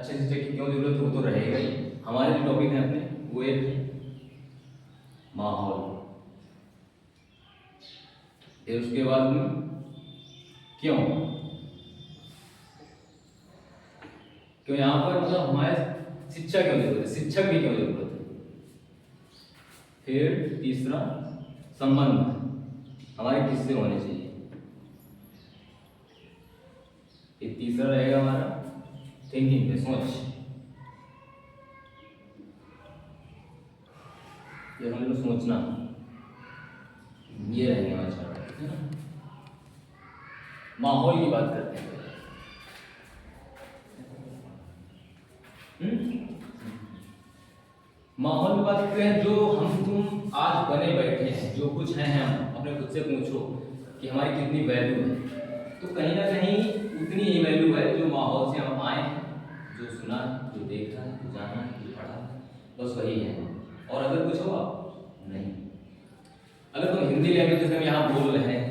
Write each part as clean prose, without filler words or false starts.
अच्छे शिक्षक की क्यों जरूरत है, वो तो रहेगा ही। हमारे जो टॉपिक है अपने वो एक है माहौल, फिर उसके बाद में क्यों क्यों यहाँ पर मतलब हमारे शिक्षा क्यों जरूरत है, शिक्षक की क्यों जरूरत है। फिर तीसरा संबंध हमारे किससे होने चाहिए। ये तीसरा रहेगा हमारा थिंकिंग पे, सोच। ये समझ लो सोचना, ये रहेंगे हमारे चार, है ना। माहौल की बात करते हैं। माहौल की बात करते हैं, जो हम तुम आज बने बैठे हैं, जो कुछ हैं हम, अपने खुद से पूछो कि हमारी कितनी वैल्यू है, तो कहीं ना कहीं उतनी ही वैल्यू है जो माहौल से हम आए हैं, जो सुना, जो देखा, जो जाना, जो पढ़ा, बस वही है। और अगर कुछ हुआ नहीं। अगर तुम हिंदी लैंग्वेज हम यहाँ बोल रहे हैं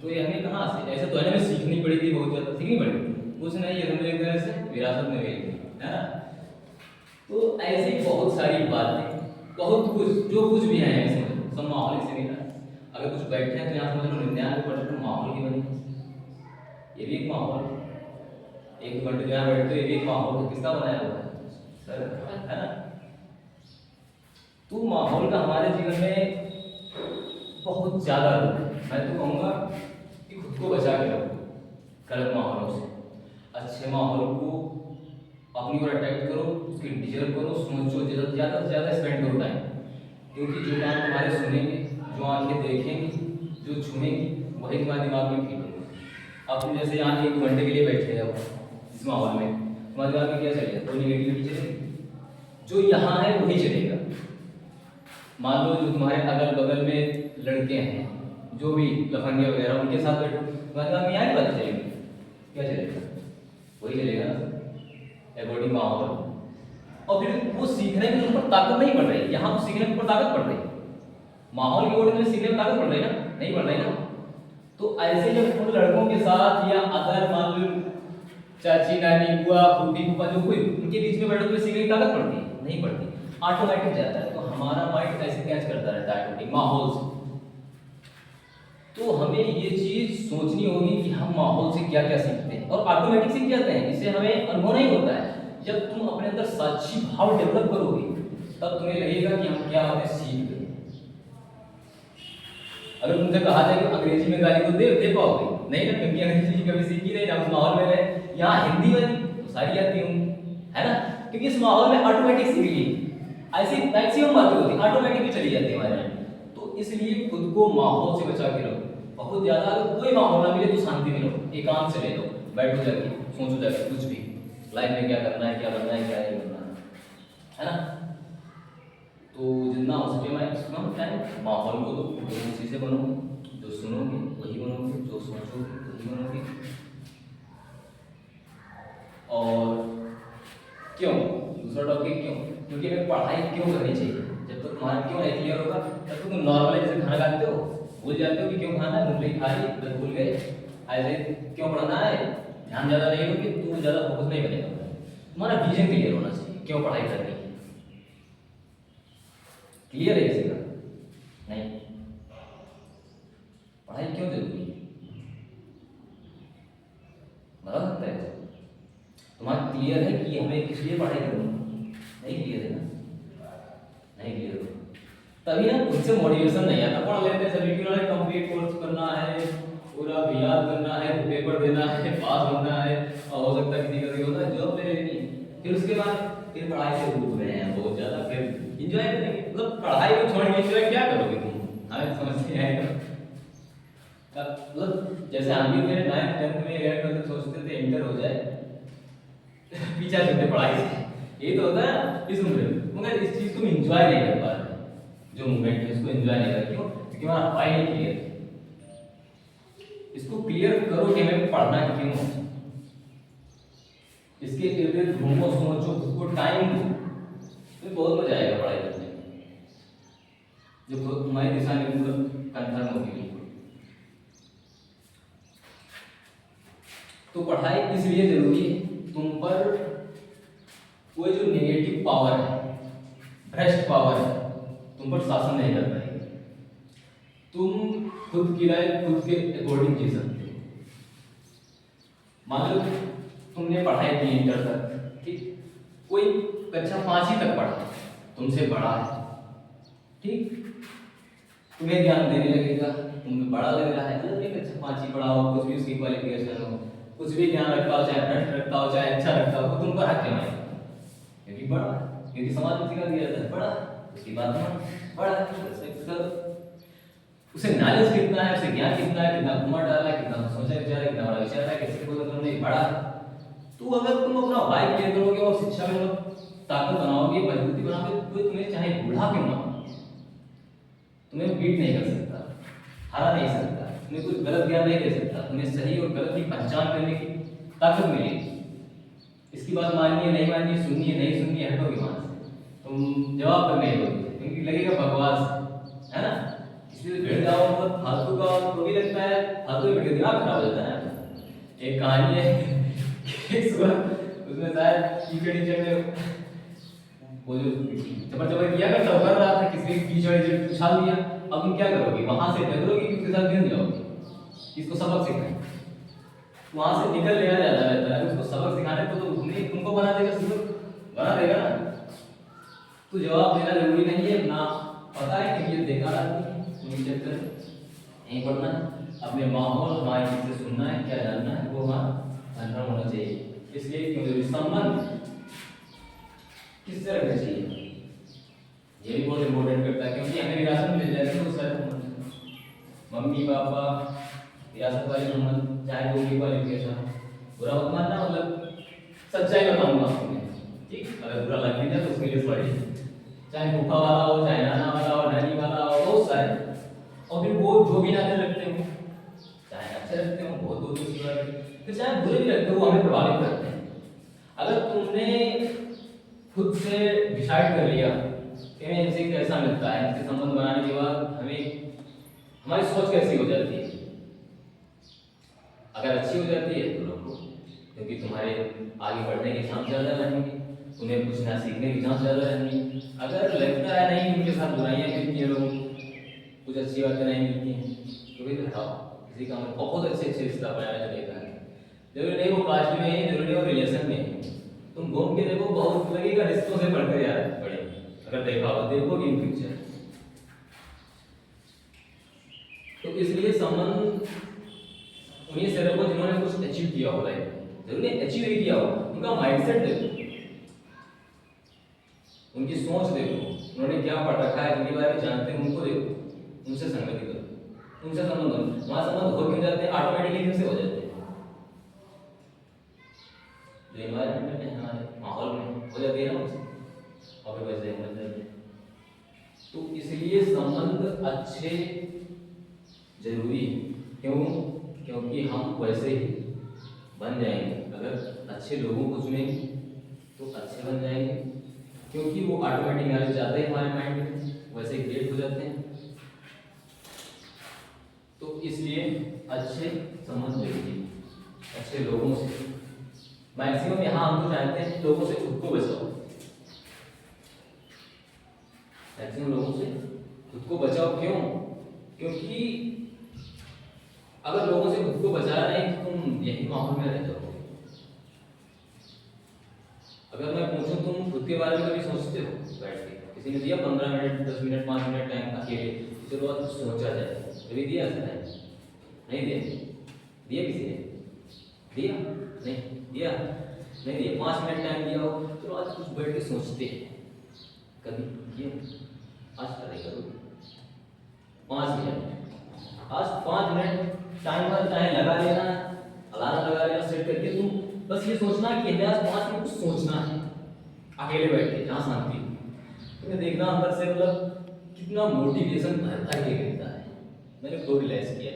तो ये हमें कहाँ से, ऐसे तो है ना, हमें सीखनी पड़ी थी, बहुत ज़्यादा सीखनी पड़ी थी, कुछ नहीं, ये हमें एक तरह से विरासत में गई थी, है ना। तो ऐसी बहुत सारी बातें, बहुत कुछ, जो कुछ भी है इसमें सब माहौल से मिला। अगर कुछ बैठे हैं तो यहाँ समझ लो 99% माहौल की बनी है। ये भी एक माहौल, एक घंटे जो यहाँ बैठते हो ये भी एक माहौल किसका बनाया हुआ है, सर, है ना। तो माहौल का हमारे जीवन में बहुत ज़्यादा रोल है। मैं तो कहूँगा कि खुद को बचा के रखो गलत माहौलों से, अच्छे माहौल को अपनी ओर अट्रैक्ट करो, उसकी डिजर्व करो, सोचो, ज़्यादा से ज़्यादा स्पेंड करो टाइम, क्योंकि जो काम तुम्हारे सुनेंगे, जो आंखें देखेंगी, जो छूएंगी, वही तुम्हारे दिमाग में फील होगा। अब तुम जैसे यहाँ 1 घंटे के लिए बैठे हो इस माहौल में, तुम्हारे दिमाग में क्या चलेगा, कोई निगेटिविटी चलेगी, जो यहाँ है वही चलेगा। मान लो जो तुम्हारे अगल बगल में लड़के हैं, जो भी लफंगे वगैरह, उनके साथ बैठो, तुम्हारे दिमाग में यहाँ की बात चलेगी, क्या चलेगा, वही चलेगा ना, अकॉर्डिंग माहौल। और फिर वो सीखने में ऊपर ताकत नहीं पड़ रही, यहाँ तो सीखने के ऊपर ताकत पड़ रही, माहौल की ओर में सीखने में ताकत पड़ रही ना, नहीं पड़ रही ना। तो ऐसे जब उन लड़कों के साथ या अदर मान लो चाची नानी बुआ फूफी फूफा जो कोई उनके बीच में बैठो तो सीखने की ताकत पड़ती है, नहीं पड़ती, ऑटोमेटिक जाता है। तो हमारा माइंड ऐसे कैच करता रहता है ऑटोमेटिक माहौल से। तो हमें ये चीज सोचनी होगी कि हम माहौल से क्या क्या सीखते हैं, और ऑटोमेटिक सीख जाते हैं, इससे हमें अनुभव नहीं होता है। जब तुम अपने अंदर साक्षी भाव डेवलप करोगे तब तुम्हें लगेगा कि हम क्या हमें सीख गए। अगर तुमसे कहा जाए कि अंग्रेजी में गाली तो दे पाओगे नहीं ना, क्योंकि अंग्रेजी कभी सीखी नहीं, ना उस माहौल में रहे। यहाँ हिंदी वाली तो सारी आती हूँ, है ना, क्योंकि इस माहौल में ऑटोमेटिक सीख ली, ऐसी मैक्सिमम बातें होती है ऑटोमेटिक भी चली जाती है हमारे में। तो इसलिए खुद को माहौल से बचा के रखो। बहुत ज्यादा अगर कोई माहौल ना मिले तो शांति में रहो, एकांत से ले लो, बैठो जाके, सोचो जाके कुछ भी लाइफ में क्या करना है, क्या बनना है, क्या नहीं बनना है ना। तो जितना हो सके मैक्सिमम टाइम माहौल को दो, जो चीज़ें बनोगे, जो सुनोगे वही बनोगे, जो सोचोगे वही बनोगे। और क्यों, दूसरा टॉपिक क्यों, क्योंकि हमें पढ़ाई क्यों करनी चाहिए। जब तक तुम्हारा क्यों नहीं क्लियर होगा तब तक तुम नॉर्मली जैसे खाना खाते हो भूल जाते हो कि क्यों खाना है, मूंगफली खा ली बस भूल गए। ऐसे क्यों पढ़ना है, ध्यान ज़्यादा नहीं दोगे तो ज़्यादा फोकस नहीं बनेगा। तुम्हारा विजन क्लियर होना चाहिए, क्यों पढ़ाई करनी है, क्लियर है किसी का नहीं, पढ़ाई क्यों जरूरी है बता सकता है। तुम्हारा क्लियर है कि हमें किस लिए पढ़ाई करनी, नहीं क्लियर है ना, नहीं क्लियर हो तभी ना उनसे मोटिवेशन नहीं आता। पढ़ लेते हैं सभी की, कंप्लीट कोर्स करना है, पूरा याद करना है, पेपर देना है, पास होना है, और हो सकता है किसी का होता है जॉब ले लेनी है। फिर उसके बाद फिर पढ़ाई से दूर रहे हैं बहुत ज़्यादा, फिर इंजॉय करेंगे, मतलब पढ़ाई को छोड़ के इंजॉय क्या करोगे तुम, हमें समझ नहीं आएगा। मतलब जैसे हम भी थे 9th 10th में 11th में सोचते थे इंटर हो जाए पीछा छूटे पढ़ाई से, ये तो होता है इस उम्र में, मगर इस चीज़ को इंजॉय नहीं कर पा रहे, जो मूवमेंट है इसको एंजॉय नहीं कर, क्यों, क्योंकि हमारा पढ़ाई नहीं क्लियर। इसको क्लियर करो कि हमें पढ़ना क्यों है, इसके इर्द गिर्द घूमो, सोचो, खुद को टाइम दो, तो बहुत मजा आएगा पढ़ाई करने में, जो तुम्हारी दिशा निर्देश कंफर्म होगी बिल्कुल। तो पढ़ाई इसलिए जरूरी है, तुम पर पावर है, भ्रष्ट पावर है, तुम पर शासन नहीं कर पाएगी। तुम खुद की लाइफ खुद के अकॉर्डिंग जी सकते हो। मान लो तुमने पढ़ाई की इंटर तक, ठीक, कोई कक्षा 5 तक पढ़ा, तुमसे बड़ा है, ठीक, तुम्हें ज्ञान देने लगेगा, तुम्हें बड़ा लग रहा है, अलग कक्षा 5 पढ़ा हो, कुछ भी उसकी क्वालिफिकेशन हो, कुछ भी ज्ञान रखता हो, चाहे भ्रष्ट रखता हो, चाहे अच्छा रखता हो, तुम पर हक जमाएगा, क्योंकि बड़ा, क्योंकि समाज में सिखा दिया जाता है बड़ा, उसकी बात में बड़ा है, उसे नॉलेज कितना है, उसे ज्ञान कितना है, कितना घुमा डाला है, कितना सोचा विचार है, कितना बड़ा विचार है, कैसे बोला तुमने बड़ा। तो अगर तुम अपना भाई क्लियर करोगे और शिक्षा में ताकत बनाओगे, मजबूती बनाओगे, तो तुम्हें चाहे बूढ़ा क्यों ना, तुम्हें बीट नहीं कर सकता, हरा नहीं सकता, तुम्हें कुछ गलत ज्ञान नहीं दे सकता, तुम्हें सही और गलत की पहचान करने की ताकत मिलेगी। इसकी बात माननी है, नहीं माननी है, सुननी है, नहीं सुननी है, हटोगे वहां से, तुम जवाब पर नहीं दोगे, क्योंकि लगेगा बकवास है ना। इसलिए भिड़ जाओ और फालतू का, तो भी लगता है फालतू में दिमाग खराब हो जाता है। एक कहानी है कि उसमें शायद टीचर ने वो जो जबर किया करता कर रहा था, किसी टीचर उछाल दिया, अब तुम क्या करोगे, वहां से टकरोगे कि उसके साथ गिर जाओगे, इसको सबक सिखाएं, वहां से निकल लेना ज्यादा रहता है, उसको सबक सिखाने को तो तुमको बना देगा, सबक बना देगा ना। तो जवाब देना जरूरी नहीं है ना, पता है कि ये देखा आदमी चक्कर नहीं पढ़ना है, अपने माहौल हमारे से सुनना है, क्या जानना है वो हमारा कंफर्म होना चाहिए। इसलिए क्योंकि संबंध किससे रखना चाहिए ये भी बहुत इम्पोर्टेंट करता है, क्योंकि हमें विरासत मिल जाएगी तो सर मम्मी पापा विरासत वाले संबंध, चाहे वो भी क्वालिफिकेशन, बुरा मत मानना, मतलब सच्चाई बताऊंगा आपको, ठीक, अगर बुरा लग भी जाए तो उसके लिए सॉरी, चाहे फूफा वाला हो, चाहे नाना वाला हो, नानी वाला हो, बहुत सारे, और फिर वो जो भी नाते लगते हो, चाहे अच्छे लगते हो, बहुत दूर की बात है, फिर चाहे बुरे भी लगते हो, वो हमें प्रभावित करते हैं। अगर तुमने खुद से डिसाइड कर लिया कि हमें इनसे कैसा मिलता है, इनसे संबंध बनाने के बाद हमें हमारी सोच कैसी हो जाती है, अगर अच्छी हो जाती है तो रखो, क्योंकि तुम्हारे आगे बढ़ने के चांस ज़्यादा रहेंगे, तुम्हें कुछ ना सीखने की चांस ज़्यादा रहेंगी। अगर लगता है नहीं उनके साथ बुराइयाँ मिलती हैं, लोगों कुछ अच्छी बातें नहीं मिलती हैं, तो भी हटाओ, किसी का हमें बहुत अच्छे रिश्ता बनाया चलेगा, जरूरी नहीं वो कास्ट में है, जरूरी नहीं वो रिलेशन में है, तुम घूम के देखो, बहुत लगेगा रिश्तों से बढ़कर यार बड़े, अगर देखा हो देखोगे इन फ्यूचर। तो इसलिए संबंध उन्हीं से रखो जिन्होंने कुछ अचीव किया हो लाइफ, जरूरी अचीव ही किया हो, उनका माइंडसेट देखो, उनकी सोच देखो, उन्होंने क्या पढ़ रखा है, उनके बारे में जानते हैं, उनको देखो, उनसे संगति करो, उनसे संबंध करो, वहां संबंध हो क्यों जाते हैं, ऑटोमेटिकली से हो जाते हैं, जो एनवायरमेंट में हमारे माहौल में हो जाती है ना, और फिर वैसे हो जाते हैं। तो इसलिए संबंध अच्छे जरूरी है, क्यों, क्योंकि हम वैसे ही बन जाएंगे, अगर अच्छे लोगों को चुनेंगे तो अच्छे बन जाएंगे, क्योंकि वो ऑटोमेटिक नॉलेज जाते हैं हमारे माइंड में, वैसे क्रिएट हो जाते हैं। तो इसलिए अच्छे संबंध रखिए अच्छे लोगों से, मैक्सिमम यहाँ हम तो जानते हैं लोगों से खुद को बचाओ, मैक्सिमम लोगों से खुद को बचाओ, क्यों, क्योंकि अगर लोगों से खुद को बचाना नहीं तो तुम यही माहौल में रह जाओगे। अगर मैं पूछूं तुम खुद के बारे में कभी सोचते हो बैठ के, किसी ने दिया 15 मिनट 10 मिनट 5 मिनट टाइम अकेले, चलो आज कुछ सोचा जाए, कभी दिया ऐसा टाइम, नहीं दिया, दिया किसी ने दिया, नहीं दिया, नहीं दिया, 5 मिनट टाइम दिया हो, चलो आज कुछ बैठ के सोचते हैं, कभी किया, आज ट्राई करो 5 मिनट, आज 5 मिनट टाइम पर चाहे लगा लेना, अलार्म लगा लेना सेट करके, तुम बस ये सोचना कि आज 5 मिनट कुछ सोचना है अकेले बैठ के, जहाँ शांति, तुम्हें देखना अंदर से मतलब कितना मोटिवेशन भरता ही रहता है, मैंने खुद रियलाइज किया।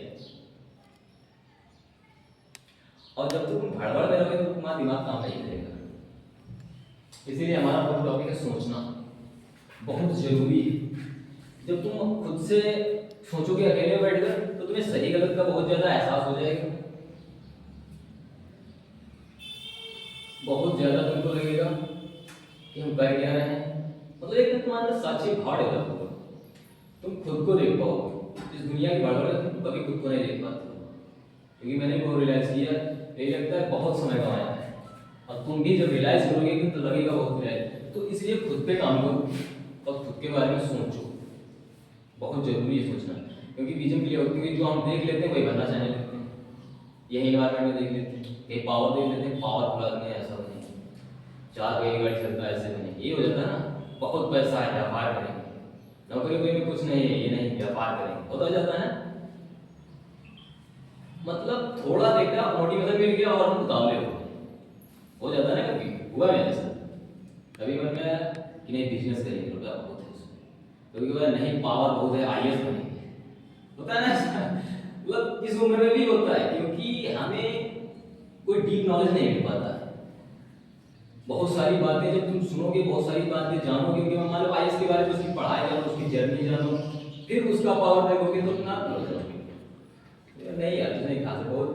और जब तुम भड़बड़ में रहोगे तो तुम्हारा दिमाग काम नहीं करेगा, इसीलिए हमारा बहुत टॉपिक है सोचना, बहुत जरूरी है। जब तुम खुद से सोचोगे अकेले बैठकर तो तुम्हें सही गलत का बहुत ज्यादा एहसास हो जाएगा, बहुत ज्यादा तुमको लगेगा कि हम कर क्या रहे हैं। मतलब एक तुम्हारे अंदर साक्षी भाव डेवलप होगा, तुम खुद को देख पाओगे। इस दुनिया की भागदौड़ में तुम कभी खुद को नहीं देख पाते हो, क्योंकि मैंने वो रियलाइज किया, यही लगता है बहुत समय गंवाया है। और तुम भी जब रियलाइज करोगे कि तो लगेगा बहुत रियलाइज, तो इसलिए खुद पे काम करो और खुद के बारे में सोचो। बहुत जरूरी है सोचना, क्योंकि विजन के लिए होती है जो हम देख लेते हैं वही बनना चाहने लगते हैं। यही इन्वायरमेंट में देख लेते हैं, ये पावर देख लेते हैं, पावरफुल आदमी है ऐसा बने, 4 पहिए गाड़ी चलता है ऐसे बने, ये हो जाता है ना। बहुत पैसा है, व्यापार करेंगे, नौकरी वोकरी में कुछ नहीं है, ये नहीं, व्यापार करेंगे, होता जाता है ना। मतलब थोड़ा देखा मोटिवेशन मिल गया और हम उतावले हो जाता है ना। कभी हुआ मेरे साथ, कभी मन में आया कि नहीं बिजनेस करेंगे, रुपया बहुत है उसमें, कभी कभी नहीं पावर बहुत है, आईएएस बनेंगे, होता है ना ऐसा। मतलब इस उम्र में भी होता है, क्योंकि हमें कोई डीप नॉलेज नहीं मिल पाता है। बहुत सारी बातें जब तुम सुनोगे, बहुत सारी बातें जानोगे, कि मान लो आईएएस के बारे में उसकी पढ़ाई जानो, उसकी जर्नी जानो, फिर उसका पावर देखोगे तो ना नहीं यार नहीं खा सकते, बहुत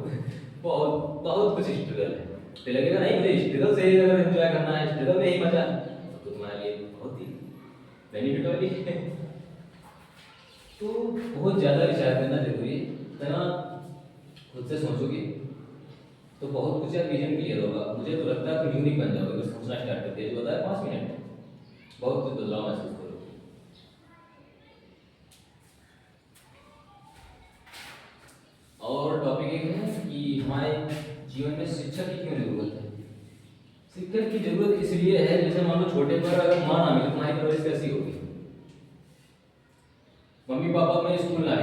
बहुत बहुत कुछ स्ट्रगल है। तो लगेगा नहीं मुझे स्ट्रगल से ही अगर एंजॉय करना है, स्ट्रगल में ही मजा, तो तुम्हारे लिए बहुत ही बेनिफिट वाली है। तो बहुत ज़्यादा विचार करना जरूरी है, इतना खुद से सोचोगे तो बहुत कुछ यार विजन क्लियर होगा। मुझे तो लगता है तुम यूनिक बन जाओगे अगर सोचना स्टार्ट करते हैं। जो बताया 5 मिनट में बहुत कुछ बदलाव महसूस करोगे। और टॉपिक एक है कि हमारे जीवन में शिक्षक की क्यों जरूरत है। शिक्षक की जरूरत इसलिए है, जैसे मान लो छोटे पर अगर माँ ना मिले तुम्हारी परवरिश कैसी होगी। मम्मी पापा अपने स्कूल ना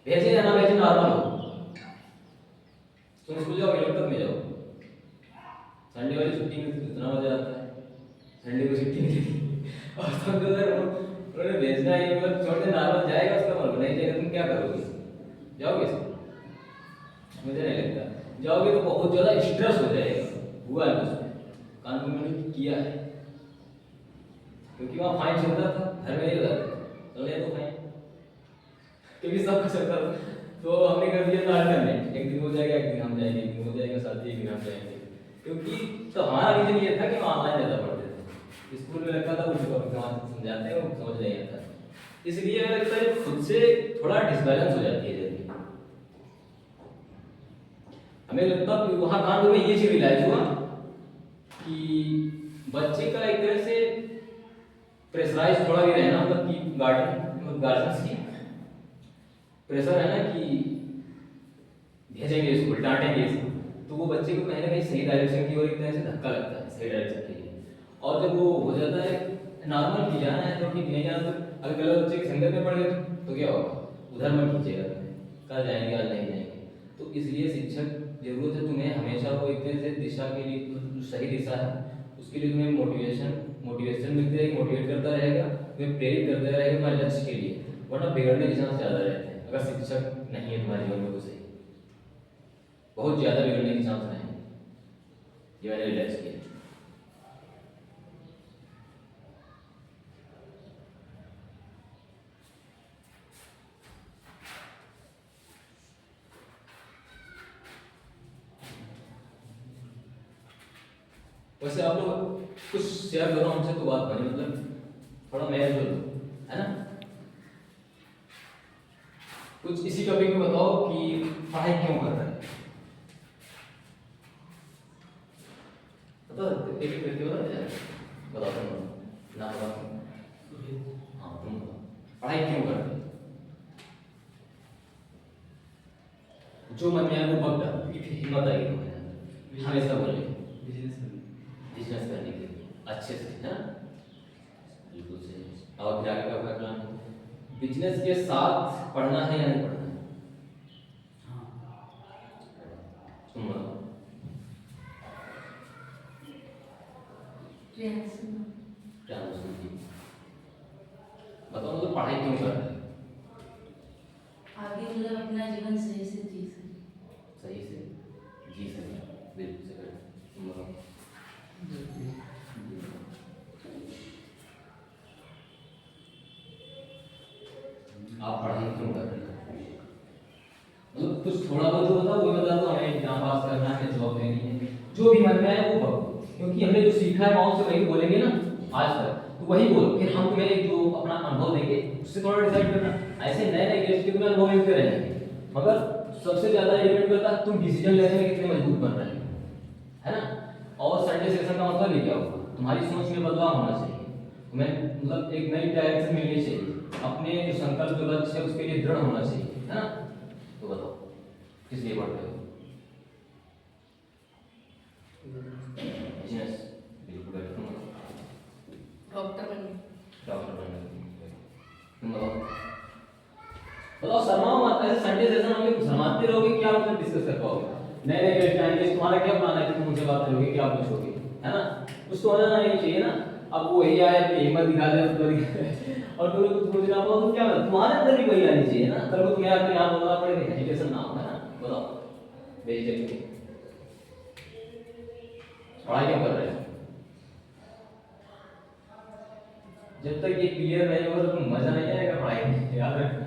भेजे या ना भेजे नॉर्मल हो, तुम स्कूल जाओगे लैपटॉप में जाओ, संडे वाली छुट्टी में कितना मजा आता है, संडे को छुट्टी मिलेगी और तुम तो सर उन्होंने भेजना है, मतलब छोटे नॉर्मल जाएगा उसका मन नहीं जाएगा, तुम क्या करोगे, जाओगे? मुझे नहीं लगता जाओगे, तो बहुत ज़्यादा स्ट्रेस हो जाएगा। हुआ है उसमें, कानून में किया है, क्योंकि वहाँ फाइन चलता था, घर में नहीं लगाते चले तो फाइन, क्योंकि सब कुछ चलता था। तो हमने कर दिया था अल्टरनेट, एक दिन हो जाएगा, एक दिन हम जाएंगे, एक दिन हो जाएगा साथी, एक दिन हम जाएंगे। क्योंकि तो हमारा रीजन ये था कि हम ऑनलाइन ज़्यादा पढ़ते थे, स्कूल में लगता था उनको समझाते हैं वो समझ नहीं आता, इसलिए लगता है खुद से थोड़ा डिसबैलेंस हो जाती है जल्दी। हमें लगता है वहाँ कांड में ये चीज रियलाइज हुआ कि बच्चे का एक तरह से प्रेशराइज थोड़ा भी रहना, मतलब कि गार्जियंस की प्रेशर है ना कि भेजेंगे स्कूल, डांटेंगे इसको, तो वो बच्चे को कहीं ना कहीं सही डायरेक्शन की ओर एक तरह से धक्का लगता है, सही डायरेक्शन के लिए। और जब वो हो जाता है नॉर्मल की जाना है तो ठीक, नहीं जाना तो अगर गलत बच्चे की संगत में पड़ गए तो क्या होगा, उधर में खींचेगा, कल जाएंगे आज नहीं जाएंगे। तो इसलिए शिक्षक जरूरत है तुम्हें हमेशा वो एक तरह से दिशा के लिए, जो सही दिशा है उसके लिए तुम्हें मोटिवेशन मिलती रहेगी, मोटिवेट करता रहेगा, तुम्हें प्रेरित करता रहेगा तुम्हारे लक्ष्य के लिए, वरना बिगड़ने के चांस ज़्यादा रहते हैं। अगर शिक्षक नहीं है तुम्हारे जीवन में तो सही, बहुत ज़्यादा बिगड़ने के चांस नहीं, ये मैंने रियलाइज किया। वैसे आप लोग कुछ शेयर करो हमसे, तो बात बनी, मतलब थोड़ा मेल जोल है ना। कुछ इसी टॉपिक में बताओ कि पढ़ाई क्यों कर रहे हैं, बता सकते एक करके बताओ तुम ना बताओ। हाँ तुम पढ़ाई क्यों कर रहे हैं, जो मन में आए वो बक डालो, हिम्मत आएगी तुम्हें हमेशा बोले बिजनेस करने के लिए अच्छे से, है ना, बिल्कुल सही। और फिर आगे का क्या प्लान है, बिजनेस के साथ पढ़ना है या नहीं पढ़ना है? तुम बताओ। बताओ मतलब पढ़ाई क्यों कर रहे हैं? आगे मतलब अपना जीवन सही से जी सके। सही से जी सके, बिल्कुल से करें। तुम बताओ। आप पढ़ाई क्यों कर रहे हैं, मतलब कुछ थोड़ा बहुत तो बताओ, वो बता दो हमें एग्जाम पास करना है, जॉब लेनी है, जो भी मन में आए वो पढ़ो, क्योंकि क्योंकि हमने जो सीखा है माओ से वही बोलेंगे ना आज तक, तो वही बोलो। फिर हम तुम्हें एक जो अपना अनुभव देंगे उससे थोड़ा डिसाइड करना। ऐसे नए नए गेस्ट के तुम्हें अनुभव मिलते रहेंगे, मगर सबसे ज्यादा ये डिपेंड करता है तुम डिसीजन लेने में कितने मजबूत बन रहे है ना। और संडे सेशन का मतलब ये क्या होगा, तुम्हारी सोच में बदलाव होना चाहिए, तुम्हें मतलब एक नई डायरेक्शन मिलनी चाहिए, अपने जो संकल्प जो लक्ष्य है उसके लिए दृढ़ होना चाहिए, है ना। तो बताओ किस लिए पढ़ रहे हो? बिजनेस, बिल्कुल बैठो। तुम बताओ। डॉक्टर बनने। डॉक्टर बनने। तुम बताओ शर्माओ मत। ऐसे संडे सेशन में शर्माते रहोगे क्या मतलब डिस्कस कर पाओगे? नए नए गेस्ट आएंगे, तुम्हारा क्या प्लान है कि तुम उनसे बात करोगे, क्या पूछोगे, है ना। कुछ तो होना नहीं चाहिए ना। अब वो यही आया कि हिम्मत दिखा दे और तुम्हें कुछ बोल ना पाओ, तुम क्या तुम्हारे अंदर भी वही आनी चाहिए ना। कल को तुम्हें अपने यहाँ बोलना पड़ेगा, एजुकेशन ना हो, है ना। बताओ बेइज्जती पढ़ाई क्यों कर रहे हो? जब तक ये क्लियर नहीं होगा तो मजा नहीं आएगा पढ़ाई में, याद रखना।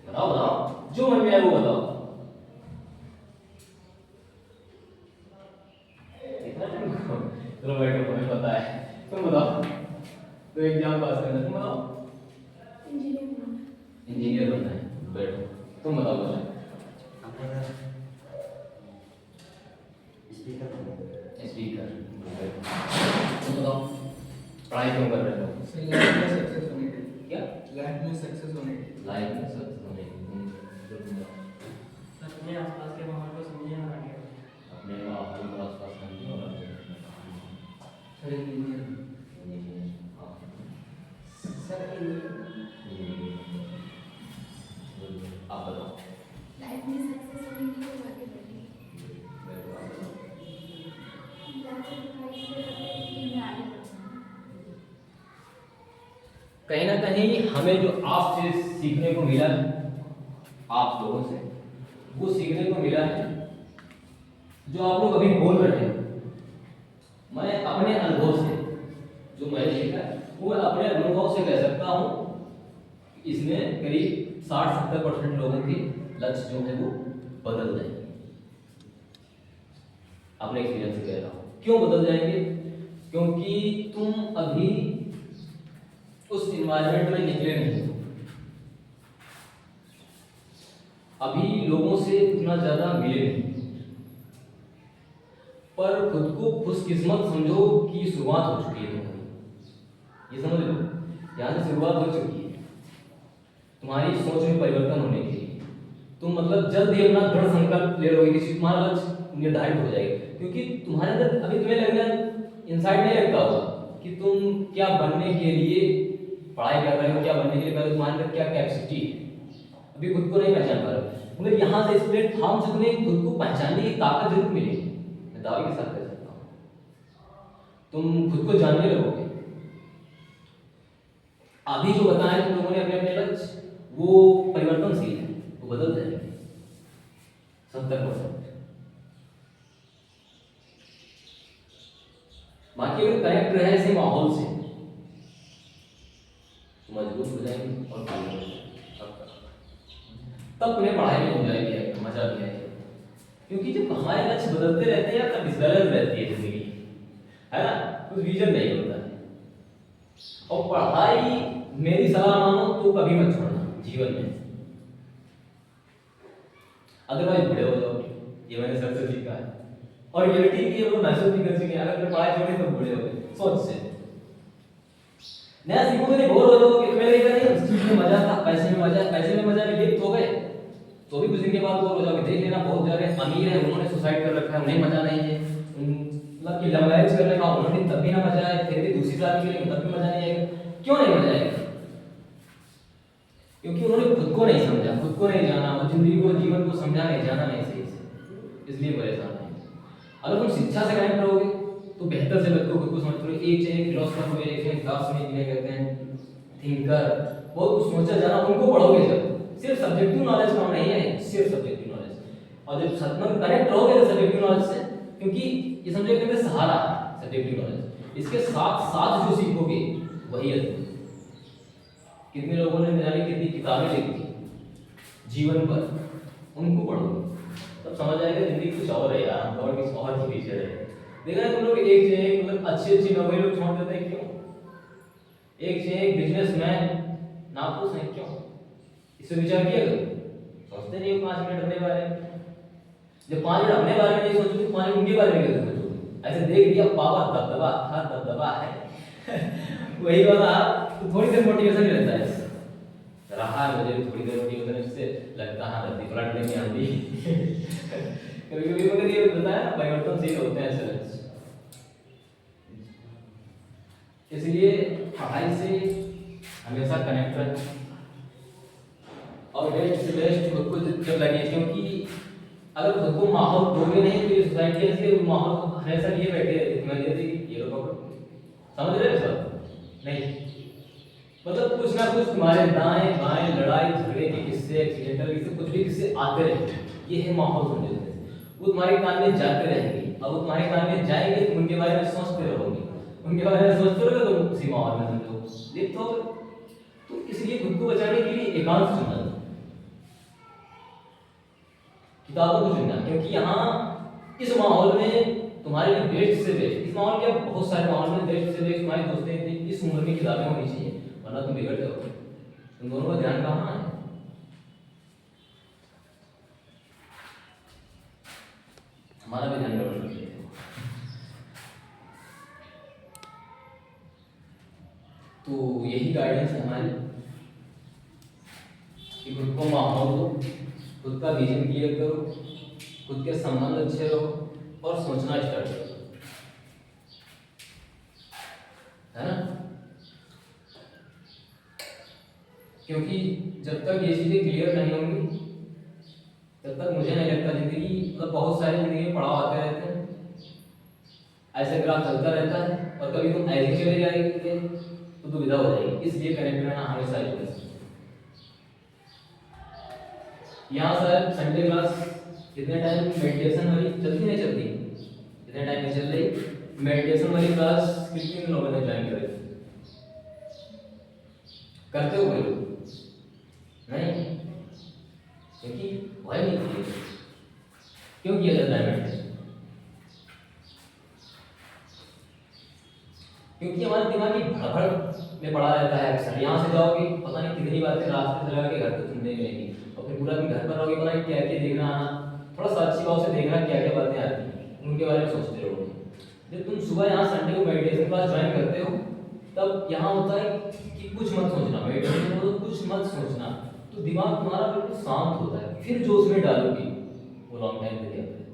बताओ बताओ जो मन में आए वो बताओ। चलो बैठो, हमें पता है। तुम बताओ, तो एग्जाम पास करना, तुम बताओ। इंजीनियर बनना है, बैठो। तुम बताओ बच्चा। स्पीकर। तुम बताओ पढ़ाई क्यों कर रहे हो? लाइफ में सक्सेस होने के लिए। क्या? लाइफ में सक्सेस होने के लिए। लाइफ में सक्सेस होने के लिए। अपने आसपास के माहौल को समझिए और आगे अपने आप को आसपास समझिए और आगे सर इंजीनियर। इंजीनियर। हाँ। सर आप बताओ। लाइफ में सक्सेस होने के लिए आगे बढ़िए। मेरे को आप बताओ। कहीं ना कहीं हमें जो आपसे सीखने को मिला है, आप लोगों से वो सीखने को मिला है जो आप लोग अभी बोल रहे हैं। मैं अपने अनुभव से जो मैंने सीखा है वो मैं अपने अनुभव से कह सकता हूँ इसमें करीब 60-70% लोगों के लक्ष्य जो है वो बदल जाएंगे। अपने एक्सपीरियंस से कह रहा हूँ। क्यों बदल जाएंगे? क्योंकि तुम अभी उस इन्वायरमेंट में निकले नहीं हो, अभी लोगों से उतना ज्यादा मिले नहीं, पर खुद को खुशकिस्मत समझो कि शुरुआत हो चुकी है तुम्हारी। ये समझ लो, यहाँ से शुरुआत हो चुकी है तुम्हारी सोच में परिवर्तन होने के लिए। तुम मतलब जल्द ही अपना दृढ़ संकल्प ले लोगे कि तुम्हारा लक्ष्य निर्धारित हो जाएगा। क्योंकि तुम्हारे अंदर अभी तुम्हें लगना इंसाइड नहीं लगता होगा कि तुम क्या बनने के लिए पढ़ाई कर रहे हो, क्या बनने के लिए पहले तुम्हारे अंदर क्या कैपेसिटी है, अभी खुद को नहीं पहचान पा रहे हो। मगर यहाँ से इस प्लेटफॉर्म से तुम्हें खुद को पहचानने की ताकत जरूर मिलेगी, मैं दावे के साथ कह सकता हूँ। तुम खुद को जानने लगोगे। अभी जो बताया तुम लोगों ने अपने अपने लक्ष्य, वो परिवर्तनशील है, वो बदल जाएंगे 70%। बाकी अगर कनेक्ट रहे ऐसे माहौल से तो मजबूत हो जाएंगे और तब तुम्हें पढ़ाई में एंजॉय भी आएगा, मजा भी आएगा। क्योंकि जब हमारे लक्ष्य बदलते रहते हैं तब डिसबैलेंस रहती है जिंदगी, है ना, कुछ विजन नहीं होता है। और पढ़ाई मेरी सलाह मानो तो कभी मत छोड़ना जीवन में, अदरवाइज बूढ़े हो जाओगे। ये मैंने सबसे सीखा है और रियलिटी की वो महसूस भी कर चुके हैं। अगर पढ़ाई छोड़ी तो बूढ़े हो गए, सोच से नया सीखोगे नहीं, बोर हो जाओगे। तुम्हें लगेगा नहीं उस चीज में मजा था, पैसे में मजा में लिप्त हो गए तो भी कुछ दिन के बाद बोर हो जाओगे। देख लेना बहुत ज्यादा अमीर है, उन्होंने सुसाइड कर रखा है, उन्हें मजा नहीं है, मतलब कि लव मैरिज करने का उन्होंने तब भी ना मजा आए, फिर भी दूसरी शादी करेंगे तब भी मजा नहीं आएगा। क्यों नहीं मजा आएगा? क्योंकि उन्होंने खुद को नहीं समझा, खुद को नहीं जाना, और जिंदगी को, जीवन को समझा नहीं, जाना नहीं सही से, इसलिए परेशान है। अगर तुम शिक्षा से कनेक्ट रहोगे तो बेहतर से बेहतर खुद को समझ लो। एक चाहिए फिलोसफर हुए, एक चाहिए दार्शनिक जिन्हें कहते हैं, थिंकर, बहुत कुछ सोचा जाना, उनको पढ़ोगे जब, सिर्फ सब्जेक्टिव नॉलेज काम नहीं है, सिर्फ सब्जेक्टिव नॉलेज। और जब सतमन कनेक्ट रहोगे सब्जेक्टिव नॉलेज से, क्योंकि ये समझो कि सहारा है सब्जेक्टिव नॉलेज, इसके साथ साथ जो सीखोगे वही अद्भुत। कितने लोगों ने जाने कितनी किताबें लिखी जीवन पर, उनको पढ़ोगे तब समझ आएगा जिंदगी कुछ और है यार, हम और किसी और के पीछे रहे। देखा है तुम लोग एक से एक मतलब अच्छी अच्छी नौकरी लोग छोड़ देते हैं, क्यों? एक से एक बिजनेसमैन नाखुश हैं, क्यों? इस पे विचार किया करो। सोचते नहीं हो 5 मिनट अपने बारे में। जब 5 मिनट अपने बारे में नहीं सोचो तो 5 मिनट उनके बारे में कैसे सोचोगे? ऐसे देख लिया पावर दबदबा था, दबदबा है वही वाला, तो थोड़ी देर मोटिवेशन ही रहता है। रहा मुझे थोड़ी देर मोटिवेशन, इससे लगता हाँ धरती पलट नहीं आती कभी कभी मगर ये बताया परिवर्तनशील होते हैं ऐसे। इसलिए पढ़ाई से हमेशा कनेक्ट रहे और बेस्ट से बेस्ट खुद को जब लगे, क्योंकि अगर खुद को माहौल दोगे नहीं तो ये सोसाइटी ऐसी माहौल हमेशा लिए बैठे रहती है, ये लोग समझ रहे हो सर? नहीं, मतलब कुछ ना कुछ तुम्हारे दाएं बाएं लड़ाई झगड़े के किस्से, एक्सीडेंटल किस्से, कुछ भी किस्से आते रहेंगे। ये है माहौल, समझ लेते हैं। वो तुम्हारे कान में जाते रहेंगे, अब वो तुम्हारे कान में जाएंगे तो उनके बारे में सोचते रहोगे, उनके बारे में सोचते रहोगे तो उसी माहौल में समझो लिप्त हो। तो इसलिए खुद को बचाने के लिए एकांत चुनना, किताबों को चुनना, क्योंकि यहाँ इस माहौल में तुम्हारे लिए बेस्ट से बेस्ट, इस माहौल के बहुत सारे माहौल में बेस्ट से बेस्ट तुम्हारे दोस्तें थे, इस उम्र में किताबें होनी चाहिए, वरना तुम बिगड़ जाओगे। तुम दोनों का ध्यान कहाँ है? हमारा भी ध्यान गड़बड़ है। तो यही गाइडेंस है हमारी कि खुद को माहौल दो, खुद का विजन क्लियर करो, खुद के संबंध अच्छे रहो और सोचना स्टार्ट करो, है ना? क्योंकि जब तक ये चीजें क्लियर नहीं होंगी तब तक मुझे नहीं लगता जिंदगी, मतलब बहुत सारी जिंदगी में पड़ाव आते रहते हैं, ऐसे ग्राफ चलता रहता है और कभी तुम ऐसे चले जाएंगे तो दुविधा हो जाएगी। इसलिए कनेक्ट रहना हमेशा ही बेस्ट। यहाँ सर संडे क्लास कितने टाइम मेडिटेशन वाली चलती नहीं चलती? कितने टाइम में चल रही मेडिटेशन वाली क्लास? कितने लोगों ने ज्वाइन करी? करते हो कोई लोग? नहीं, क्योंकि वही नहीं किया। क्यों किया जाता है मेडिटेशन? क्योंकि हमारे दिमाग की भड़बड़ में पड़ा रहता है अक्सर। यहाँ से जाओगे पता नहीं कितनी बातें रास्ते से लगा के घर पे सुनने मिलेंगी, और फिर पूरा दिन घर पर रहोगे पता नहीं क्या क्या देखना आना, थोड़ा सा अच्छी भाव से देखना क्या क्या बातें आती हैं, उनके बारे में सोचते रहोगे। जब तुम सुबह यहाँ संडे को मेडिटेशन क्लास ज्वाइन करते हो तब यहाँ होता है कि कुछ मत सोचना, मेडिटेशन में तो कुछ मत सोचना, तो दिमाग तुम्हारा बिल्कुल शांत होता है, फिर जो उसमें डालोगे वो लॉन्ग टाइम तक याद रहता है।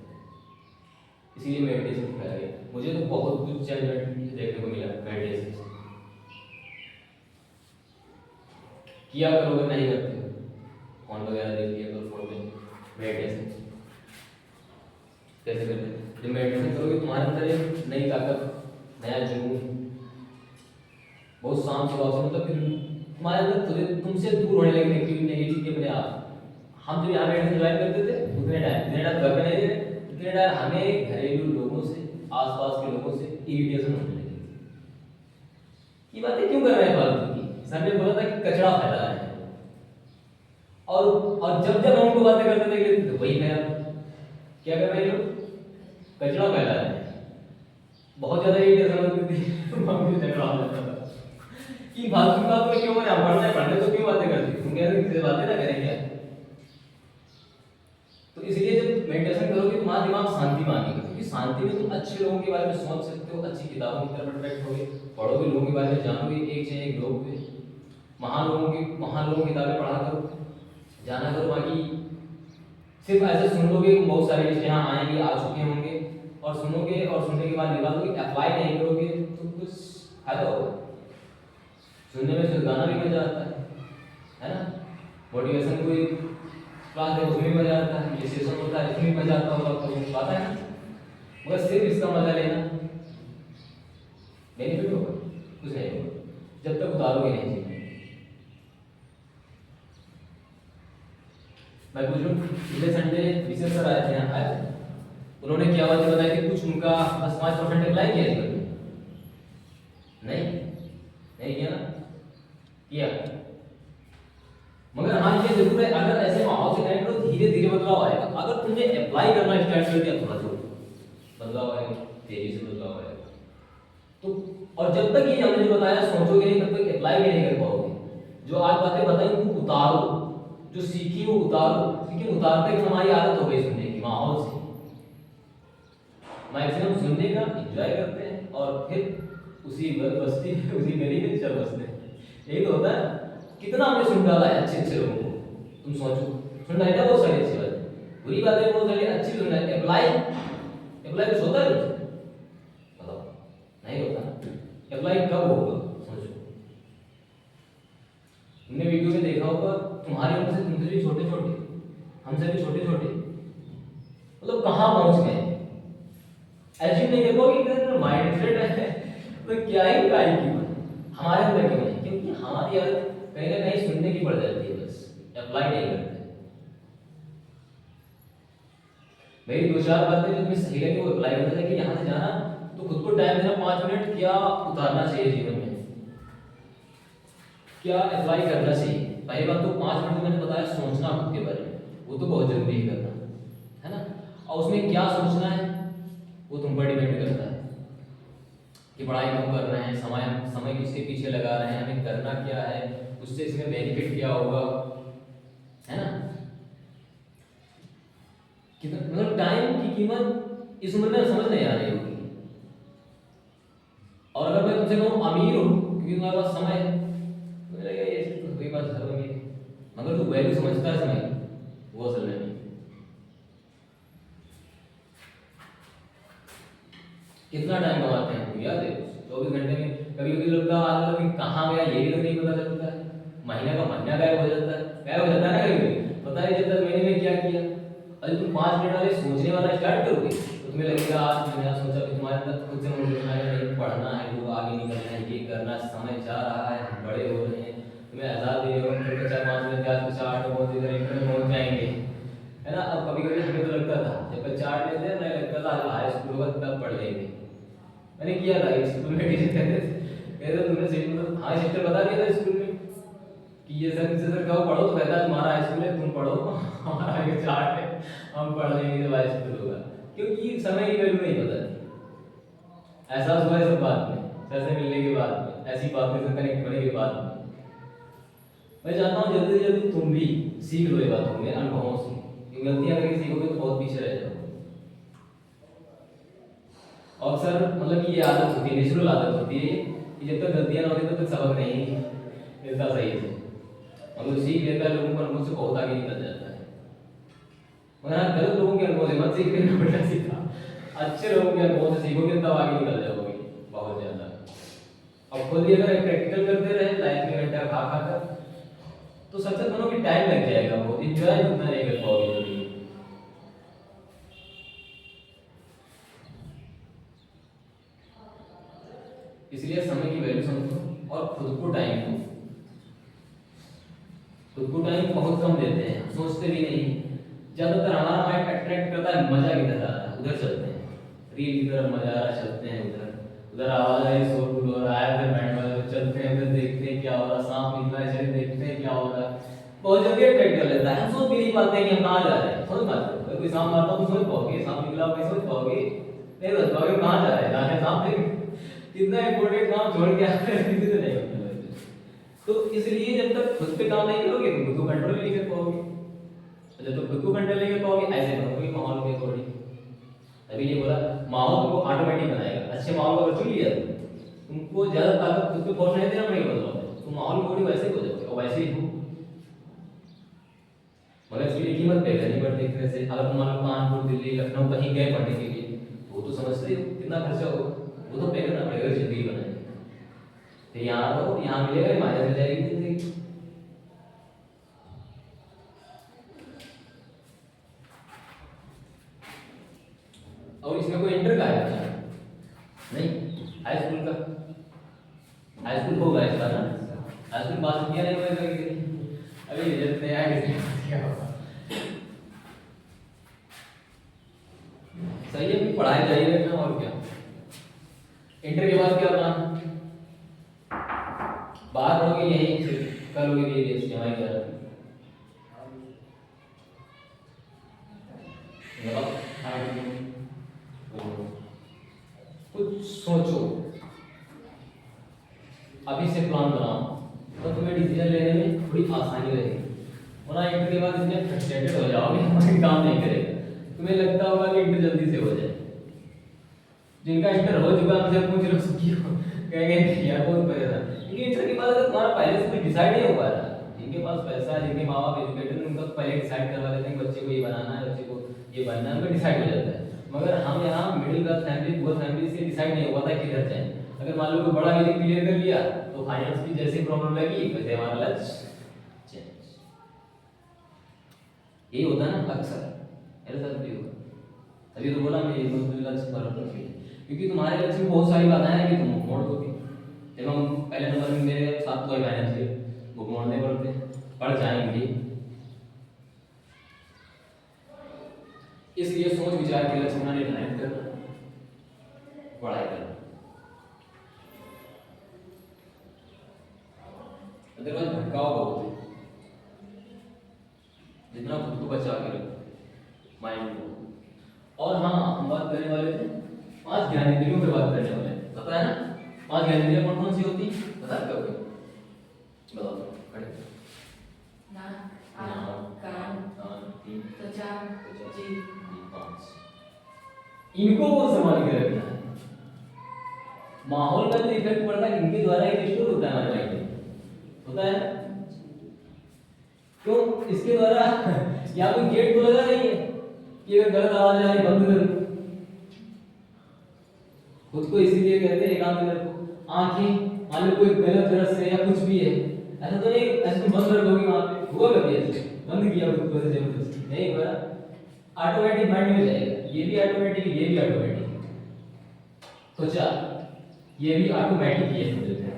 इसीलिए मेडिटेशन सिखाया गया। मुझे तो बहुत कुछ चैनल देखने को मिला मेडिटेशन से। किया करो, अगर नहीं करते हो फोन वगैरह देख लिया करो, फोन में मेडिटेशन कैसे करते हैं। जब मेडिटेशन करोगे तुम्हारे अंदर एक नई ताकत, नया जुनून, बहुत शांत स्वभाव से, मतलब फिर तुम्हारे अंदर तुमसे दूर होने लगे नेगेटिव के अपने आप। हम जब यहाँ मेडिटेशन ज्वाइन करते थे उतने टाइम घर पे नहीं थे, उतने टाइम हमें घरेलू लोगों से, आसपास के लोगों से इरिटेशन होने लगी। ये बातें क्यों कर रहे हैं फालतू की? सर ने बोला था कि कचरा फैला है, और जब जब हम उनको बातें करते थे तो वही फैला। क्या कर रहे हैं लोग? कचरा फैला है। बहुत ज्यादा इरिटेशन होती थी मम्मी से झगड़ा हो जाता था कि फालतू बात में क्यों बना, पढ़ने तो क्यों बातें करती, तुम कह रहे हो बातें ना करें क्या? तो इसलिए जब मेडिटेशन करोगे तुम्हारा दिमाग शांति मांगेगा, क्योंकि शांति में तुम अच्छे लोगों के बारे में सोच सकते हो, अच्छी किताबों की तरफ अट्रैक्ट होगे, पढ़ोगे, लोगों के बारे में जानोगे, एक से एक लोग हुए, महान लोगों की किताबें पढ़ा करो, जाना करो। बाकी सिर्फ ऐसे सुन लोगे, बहुत सारे लिस्ट यहाँ आएंगे, आ चुके होंगे, और सुनोगे और सुनने के बाद निभा दोगे, अप्लाई नहीं करोगे तो कुछ फायदा होगा। सुनने में सिर्फ गाना भी मजा आता है ना? मोटिवेशन कोई क्लास है उसमें भी मजा आता है, ये सेशन होता है इसमें भी मजा आता होगा, आपको पता है, मगर सिर्फ इसका मजा लेना बेनिफिट होगा? कुछ नहीं होगा जब तक उतारोगे नहीं चीजें। मैं पूछ लूँ, पिछले संडे विशेष सर आए थे यहाँ आए थे, उन्होंने क्या बातें बताई कि कुछ उनका 10-5% अप्लाई किया जीवन में? नहीं किया ना? किया। मगर हाँ ये जरूर है, अगर ऐसे माहौल से कनेक्ट करो धीरे धीरे बदलाव आएगा। अगर तुमने अप्लाई करना स्टार्ट कर दिया थोड़ा सा बदलाव आएगा, तेजी से बदलाव आएगा। तो और जब तक ये हमने जो बताया सोचोगे नहीं तब तक अप्लाई भी नहीं कर पाओगे। जो आज बातें बताई वो उतारो, जो सीखी वो उतारो, लेकिन उतारते कि हमारी आदत हो गई सुनने की, माहौल से मैक्सिमम सुनने का एंजॉय करते हैं और फिर उसी बस्ती उसी गली में चल बसते हैं। यही तो होता है। कितना हमने सुन डाला है अच्छे अच्छे लोगों को, तुम सोचो, सुन डाली ना बहुत सारी अच्छी बातें, बुरी बातें बहुत सारी अच्छी सुन डाली। अप्लाई कुछ होता है बताओ, नहीं होता। अप्लाई कब होगा सोचो। तुमने वीडियो में देखा होगा, तुम्हारी उम्र से तुमसे भी छोटे छोटे, हमसे भी छोटे छोटे, मतलब कहाँ पहुंच गए। एज्यूम नहीं कर पाओगे कि माइंड सेट है तो क्या ही काय की हमारे अंदर क्यों नहीं, क्योंकि हमारी आदत कहीं ना कहीं सुनने की पड़ जाती है, बस अप्लाई नहीं करते। मेरी दो चार बातें जो तुम्हें सही लगी वो अप्लाई करते थे कि यहाँ से जाना तो खुद को टाइम देना 5 मिनट, क्या उतारना चाहिए जीवन में, क्या अप्लाई करना चाहिए। पहली बात तो 5 मिनट मैंने बताया सोचना खुद के बारे में, वो तो बहुत जरूरी है करना, है ना। और उसमें क्या सोचना है वो तुम पर डिपेंड करता है कि पढ़ाई क्यों कर रहे हैं, समय किसके पीछे लगा रहे हैं, हमें करना क्या है, उससे इसमें बेनिफिट क्या होगा, है ना। कितना मतलब टाइम की कीमत इस उम्र में समझ नहीं आ रही होगी। और अगर मैं तुमसे कहूँ अमीर हूँ क्योंकि तुम्हारे पास समय है, तो मुझे लगेगा ये तो कोई बात है अमीर, मगर तू वैल्यू समझता है समय वो असल में नहीं। कितना टाइम कमाते हैं हम याद है 24 घंटे में, कभी कभी लगता है कि कहाँ गया ये भी तो नहीं पता चलता है, महीने का महीना गायब हो जाता है ना, कभी पता नहीं चलता महीने में क्या किया। अरे तुम 5 मिनट वाले सोचने वाला स्टार्ट करोगे तो तुम्हें लगेगा आज मैंने सोचा कि तुम्हारे अंदर खुद से मुझे पढ़ना है, वो आगे निकलना है, ये करना, समय जा रहा है, हम बड़े हो रहे हैं, तुम्हें आज़ाद दे रहे हो, 4-5 मिनट बाद कुछ 8 पहुँच जाएंगे, है ना। अब कभी कभी हमें तो लगता था जब बच्चा 8 में थे मैं लगता था हाई स्कूल होगा तब पढ़ लेंगे। मैंने किया था स्कूल में, टीचर कहते तुमने सही मतलब हाँ सिस्टर बता दिया था स्कूल में कि ये सर कहो पढ़ो, तो कहता है तुम्हारा हाई स्कूल है तुम पढ़ो, हमारा आगे चार्ट है हम पढ़ लेंगे जब हाई स्कूल होगा, क्योंकि समय की वैल्यू नहीं पता थी। एहसास हुआ है सब बात में, सर से मिलने के बाद में, ऐसी बातें से कनेक्ट होने के बाद में। मैं चाहता हूँ जल्दी से जल्दी तुम भी सीख लो ये बातों में, अनुभवों से, क्योंकि गलतियाँ करके सीखोगे तो बहुत पीछे रह जाओगे। और सर मतलब कि ये आदत होती है, नेचुरल आदत होती है कि जब तक गलतियां ना होती तब तक सबक नहीं मिलता सही से, अगर सीख लेता है लोगों को अनुभव से बहुत आगे निकल जाता है। मगर गलत लोगों के अनुभव से मत सीख लेना, उल्टा सीखा, अच्छे लोगों के अनुभव से सीखोगे तब आगे निकल जाओगे बहुत ज्यादा। और खुद भी अगर प्रैक्टिकल करते रहे लाइफ में घंटा खा खाकर तो सक्सेस बनोगे, टाइम लग जाएगा, बहुत इंजॉय उतना नहीं कर पाओगे। इसलिए समय की वैल्यू समझो और खुद को टाइम दो। खुद को टाइम बहुत कम देते हैं, सोचते भी नहीं। ज्यादातर हमारा माइंड अट्रैक्ट करता है मजा की तरफ, उधर चलते हैं, रील की तरफ मजा आ रहा, चलते हैं उधर आवाज आ रही, शोर हो रहा है, फिर बैंड वाले चलते हैं, उधर देखते हैं क्या हो रहा, सांप निकला है चले देखते हैं क्या हो रहा है, बहुत जल्दी अट्रैक्ट कर लेता है। हम सोच भी नहीं पाते हैं कि हम कहाँ जा रहे हैं, समझ पाते हो। कोई सांप मारता तुम सोच पाओगे, सांप निकला नहीं सोच पाओगे, नहीं सोच पाओगे कहाँ जा रहे हैं, जाके सांप देख कितना इंपॉर्टेंट काम छोड़ के आते हैं, किसी से नहीं होता। तो इसलिए जब तक खुद पे काम नहीं करोगे तो खुद को कंट्रोल नहीं कर पाओगे, जब तक खुद को कंट्रोल नहीं कर पाओगे ऐसे बनोगे माहौल के अकॉर्डिंग। अभी ये बोला माहौल को ऑटोमेटिक बनाएगा, अच्छे माहौल को अगर चुन लिया तुमको ज्यादा ताकत खुद पे फोर्स नहीं देना पड़ेगा, बदलाव तुम माहौल के अकॉर्डिंग वैसे ही हो जाओगे और वैसे ही हो। मगर इसके लिए कीमत पे करनी पड़ती है। जैसे अगर तुम मान लो कानपुर दिल्ली लखनऊ कहीं गए पढ़ने के लिए तो वो तो समझते हो कितना खर्चा होगा, वो तो पे करना पड़ेगा जिंदगी बनाने। फिर यहाँ रहो, यहाँ मिलेगा, माइनस हो जाएगी जिंदगी। और इसमें कोई इंटर का है नहीं, हाई स्कूल का, हाई स्कूल होगा इसका ना, हाई स्कूल पास किया नहीं होगा अभी रिजल्ट नहीं आया, क्या होगा। सही है, अभी पढ़ाई जारी रखना और क्या। इंटर के बाद क्या करना, बाहर पढ़ोगे यहीं से करोगे भी देश हमारी तरफ। कुछ सोचो, अभी से प्लान बनाओ, तो तुम्हें डिसीजन लेने में थोड़ी आसानी रहेगी। वरना इंटर के बाद इतने फ्रस्ट्रेटेड हो जाओगे, कोई काम नहीं करेगा। तुम्हें लगता होगा कि इंटर जल्दी से हो जाए। जिनका इंटर हो चुका है उनसे पूछ लो क्यों, कहेंगे नहीं यार बहुत परेशान। क्योंकि इंटर के बाद अगर तुम्हारा पहले से कुछ डिसाइड नहीं हो पा रहा, जिनके पास पैसा है, जिनके माँ बाप एजुकेटेड हैं, उनका पहले डिसाइड करवा देते हैं कि बच्चे को ये बनाना है, बच्चे को ये बनना है, उनका डिसाइड हो जाता है। मगर हम यहाँ middle class family, poor family से डिसाइड नहीं हुआ था किधर जाए। अगर मान लो कोई बड़ा म्यूजिक क्लियर कर लिया तो फाइनेंस की जैसे प्रॉब्लम लगी वैसे हमारा लक्ष्य चेंज। यही होता है ना अक्सर, मेरे साथ भी होगा। तभी तो बोला मैं ये लक्ष्य पर रखना चाहिए, क्योंकि तुम्हारे लक्ष्य में बहुत सारी बाधाएं हैं कि तुम मोड़ दोगे। जब हम पहले नंबर में मेरे साथ कोई फाइनेंस थे, वो मोड़ने पड़ते, पड़ जाएंगे। इसलिए सोच विचार के लक्ष्य बनाने निर्धारित करना, पढ़ाई करना। अदरवाइज भटकाओ बहुत है। जितना खुद को बचा के रखो माइंड को। और हाँ, हम बात करने वाले थे 5 ज्ञानेंद्रियों पे बात करने वाले हैं, पता है ना? 5 ज्ञानेंद्रियां कौन कौन सी होती हैं बता सकते हो? बताओ खड़े। नाक, आँख, कान, त्वचा, जीभ। 5 इनको वो संभाल के रखना है। माहौल का जो इफेक्ट पड़ता है इनके द्वारा ही डिस्टर्ब होता है हमारे माइंड में, होता है क्यों? इसके द्वारा या कोई गेट तो लगा नहीं है कि अगर गलत आवाज आ रही बंद करो। खुद को इसीलिए कहते हैं एकांत में रखो। आंखें मान लो कोई गलत दृश्य या कुछ भी है, ऐसा तो नहीं ऐसे तो बंद रखोगे वहां पे, हुआ कभी ऐसे बंद किया खुद को ऐसे जबरदस्ती नहीं हुआ, ऑटोमेटिक माइंड में जाएगा। ये भी ऑटोमेटिक, ये भी ऑटोमेटिक। त्वचा ये भी ऑटोमेटिक ही है।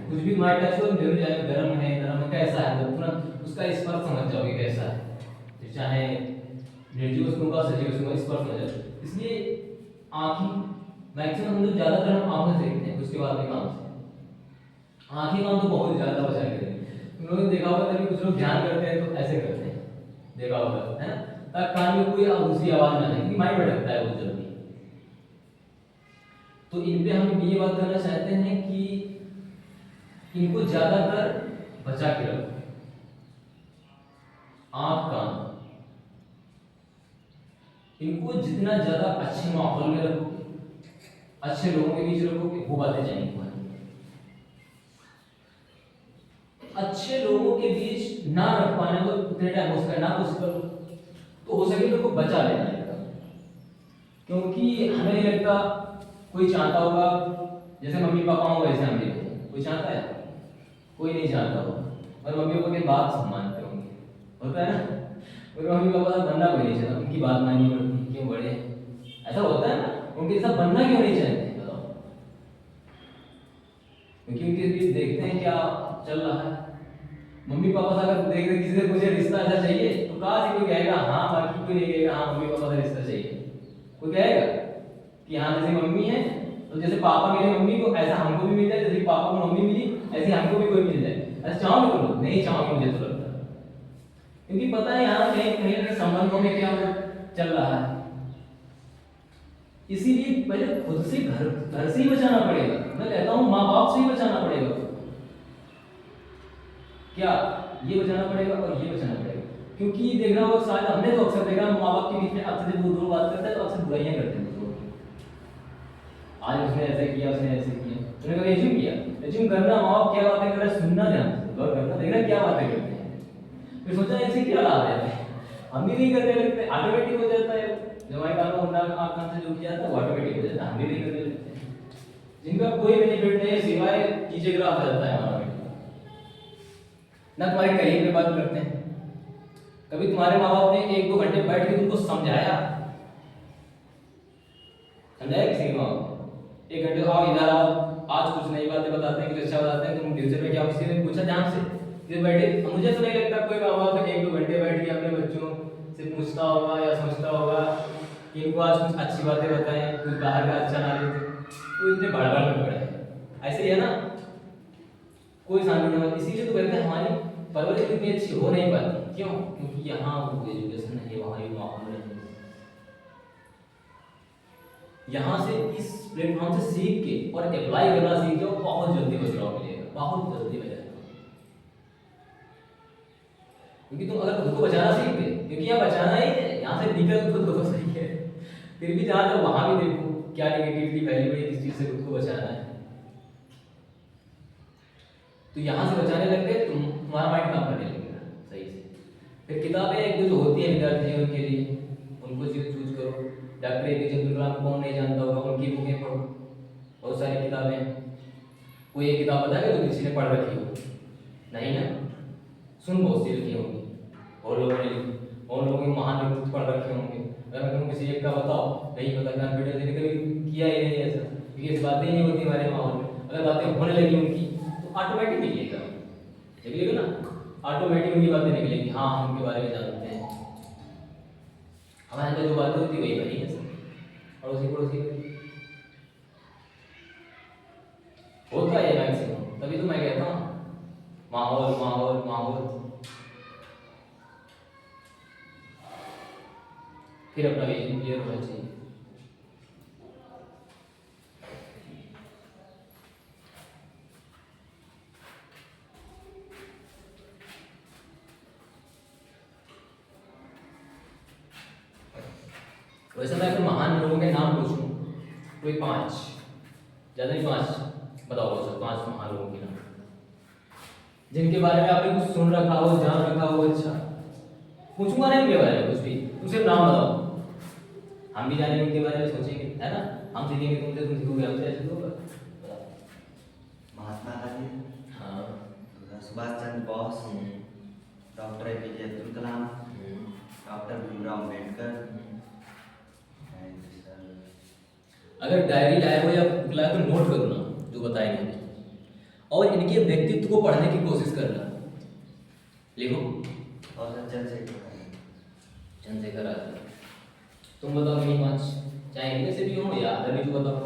कुछ भी तुम्हारे टच हो जरूर जाएगा, गर्म है, नरम है, कैसा है तो तुरंत उसका स्पर्श समझ जाओगे कैसा है, चाहे निर्जीव वस्तु का सजीव वस्तु का स्पर्श समझ जाओगे। इसलिए आंखें मैक्सिमम हम लोग ज्यादातर हम आंखों से देखते हैं, उसके बाद में कान से। आंखें कान तो बहुत ज्यादा बचा के रखें। तुम लोगों ने देखा होगा तभी कुछ लोग ध्यान करते हैं तो ऐसे करते हैं, देखा होगा है ना, ताकि कान में कोई दूसरी आवाज ना आए, क्योंकि माइंड भटकता है बहुत जल्दी। तो इन पे हम ये बात करना चाहते हैं कि इनको ज्यादातर बचा के रखो। आंख कान इनको जितना ज्यादा अच्छे माहौल में रखोगे, अच्छे लोगों के बीच रखोगे, वो बातें जाएंगी तुम्हारी। अच्छे लोगों के बीच ना रख पाने को उतने टाइम हो सके ना कोशिश करो तो हो सके तो बचा लेना है, क्योंकि हमें नहीं लगता कोई चाहता होगा जैसे मम्मी पापा हो वैसे हम भी हों। कोई चाहता है? कोई नहीं चाहता होगा, और मम्मी पापा की बात सब मानते होंगे, होता है ना? और मम्मी पापा का बनना कोई नहीं चाहता, उनकी बात माननी पड़ती, क्यों बड़े ऐसा होता है ना, उनके साथ बनना क्यों नहीं चाहते बताओ? क्योंकि उनके बीच देखते हैं क्या चल रहा है। मम्मी पापा से अगर देख रहे किसी से मुझे रिश्ता ऐसा चाहिए तो कहाँ से कोई कहेगा हाँ, बाकी कोई नहीं कहेगा हाँ मम्मी पापा से रिश्ता चाहिए। कोई कहेगा कि हाँ जैसे मम्मी है तो जैसे पापा मेरे मम्मी को ऐसा हमको भी मिल जाए, जैसे पापा को मम्मी मिली ऐसे हमको भी कोई मिल जाए, ऐसा चाहोगे तुम लोग? नहीं चाहोगे मुझे तो लगता है, क्योंकि पता है यहाँ कहीं कहीं ना संबंधों में क्या चल रहा है। इसीलिए पहले खुद से घर से ही बचाना पड़ेगा। मैं कहता हूँ माँ बाप से ही बचाना पड़ेगा। क्या ये बचाना पड़ेगा और ये बचाना पड़ेगा, क्योंकि देख रहा हो शायद हमने तो अक्सर देखा माँ बाप के बीच में अक्सर जब दो बात करते हैं तो अक्सर बुराइयां करते हैं। आज उसने ऐसे किया, उसने ऐसे किया, तूने कभी एज्यूम किया? एज्यूम करना, माँ बाप क्या बातें कर रहे हैं सुनना, ध्यान से गौर करना, देखना क्या बातें करते हैं, फिर सोचा ऐसे क्या लाभ है। हम भी नहीं करने लगते, ऑटोमेटिक हो जाता है। जब हमारे कान से जो किया जाता है वो ऑटोमेटिक हो जाता है, हम भी नहीं करने लगते। जिनका कोई बेनिफिट नहीं है सिवाय कीजिए ग्राफ जाता है हमारा ना। तुम्हारे करियर पे बात करते हैं, कभी तुम्हारे माँ बाप ने 1-2 घंटे बैठ के तुमको समझाया किसी के माँ बाप 1 घंटे आओ इधर आओ, आज कुछ नई बातें बताते हैं, कुछ अच्छा बताते हैं, तुम फ्यूचर में क्या किसी ने पूछा ध्यान से फिर बैठे? मुझे तो नहीं लगता कोई माँ बाप 1-2 घंटे बैठ के अपने बच्चों से पूछता होगा या सोचता होगा कि इनको आज कुछ अच्छी बातें बताएं, कुछ बाहर का अच्छा ना लेते, तो इतने बड़बड़ में पड़े। ऐसे ही है ना, कोई शांति नहीं। इसीलिए तो कहते हैं हमारी परवरिश इतनी अच्छी हो नहीं पाती। क्यों? क्योंकि यहाँ वो एजुकेशन नहीं है, वहाँ ये माहौल नहीं है। यहाँ से इस प्लेटफॉर्म से सीख के और अप्लाई करना सीख जाओ, बहुत जल्दी बदलाव मिलेगा, बहुत जल्दी मिलेगा। क्योंकि तुम अगर खुद को बचाना सीख गए, क्योंकि यहाँ बचाना ही है, यहाँ से निकल खुद को सही है, फिर भी जहाँ तक वहाँ भी देखो क्या नेगेटिविटी फैली हुई है, किस चीज़ से खुद को बचाना है। तो यहाँ से बचाने लग गए तुम्हारा माइंड काम करने लगेगा सही से। फिर किताबें एक दो जो होती है विद्यार्थी जीवन के लिए, उनको चूज करो। डॉक्टर APJ अब्दुल कलाम को कौन नहीं जानता होगा, उनकी बुकें पढ़ो, बहुत सारी किताबें। कोई एक किताब बताएगा जो किसी ने पढ़ रखी हो? नहीं ना, सुन बहुत सी लिखी होंगी और लोगों ने लिखी, और लोगों के महान व्यक्तित्व पढ़ रखे होंगे। अगर तुम किसी एक का बताओ, नहीं पता, कॉन्फिडेंस ने कभी किया ही नहीं ऐसा, क्योंकि ऐसी बातें ही नहीं होती हमारे माहौल में। अगर बातें होने लगी उनकी तो ऑटोमेटिक निकलेगा, निकलेगा ना, ऑटोमेटिक उनकी बातें निकलेगी। हाँ, हम उनके बारे में जानते हैं, हमारे अंदर जो बातें होती वही बनी है सर, पड़ोसी पड़ोसी होता है मैक्सिमम। तभी तो मैं कहता हूँ माहौल माहौल माहौल। फिर अपना विजन क्लियर होना चाहिए। वैसे मैं अगर महान लोगों के नाम पूछूं, कोई 5, ज़्यादा नहीं 5 बताओ सर, 5 महान लोगों के नाम जिनके बारे में आपने कुछ सुन रखा हो, जान रखा हो। अच्छा, पूछूंगा नहीं उनके बारे में कुछ भी, तुम सिर्फ नाम बताओ, हम भी जानेंगे उनके बारे में, सोचेंगे, है ना, हम सीखेंगे तुमसे, तुम सीखोगे हमसे, ऐसे तो होगा। महात्मा गांधी, हाँ, Subhash Chandra Bose, doctor APJ Abdul Kalam, doctor Bhimrao Ambedkar. अगर डायरी लाए हो या बुक लाए तो नोट करो ना जो बताएंगे, और इनके व्यक्तित्व को पढ़ने की कोशिश करना। लिखो। और चंद्रशेखर आजाद। तुम बताओ किन्हीं 5, चाहे इनमें से भी हो या अदर भी, बताओ।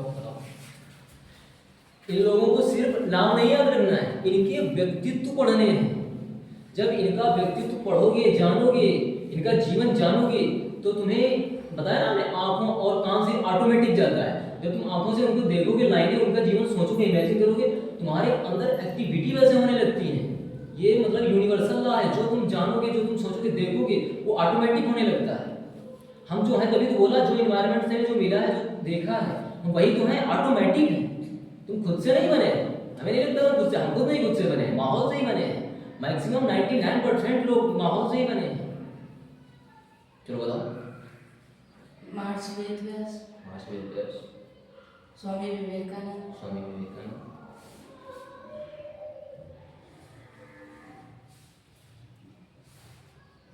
इन लोगों को सिर्फ नाम नहीं याद रखना है, इनके व्यक्तित्व पढ़ने हैं। जब इनका व्यक्तित्व पढ़ोगे, जानोगे, इनका जीवन जानोगे, तो तुम्हें बताया ना हमने, आंखों और कान से ऑटोमेटिक जाता है। जब तुम आंखों से उनको देखोगे, लाइनें, उनका जीवन सोचोगे, इमेजिन करोगे, तुम्हारे अंदर एक्टिविटी वैसे होने लगती है। ये मतलब यूनिवर्सल लॉ है, जो तुम जानोगे, जो तुम सोचोगे, देखोगे, वो ऑटोमेटिक होने लगता है। हम जो है, तभी तो बोला, जो इन्वायरमेंट से जो मिला है, जो देखा है, वही तो है, ऑटोमेटिक है। तुम खुद से नहीं बने, हमें नहीं लगता खुद से, हम खुद नहीं खुद से बने, माहौल से ही बने हैं। मैक्सिमम 99% लोग माहौल से ही बने हैं। चलो बताओ। महर्षि वेदव्यास, स्वामी विवेकानंद,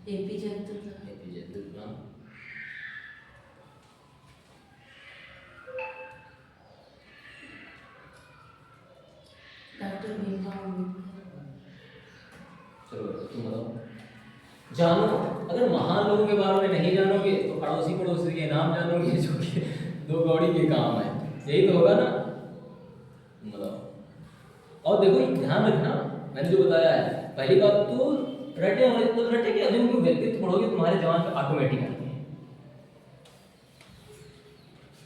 APJ अब्दुल कलाम, डॉक्टर भीमराव अम्बेडकर। चलो तुम बताओ। जानो, अगर महान लोगों के बारे में नहीं जानोगे तो पड़ोसी पड़ोसी के नाम जानोगे, जो कि 2 कौड़ी के काम है। यही तो होगा ना, बताओ। और देखो, ध्यान रखना, मैंने जो बताया है, पहली बात तो रटे होने, तो रटे क्या, जब उनके व्यक्तित्व पढ़ोगे तुम्हारे जवान पे ऑटोमेटिक आते हैं,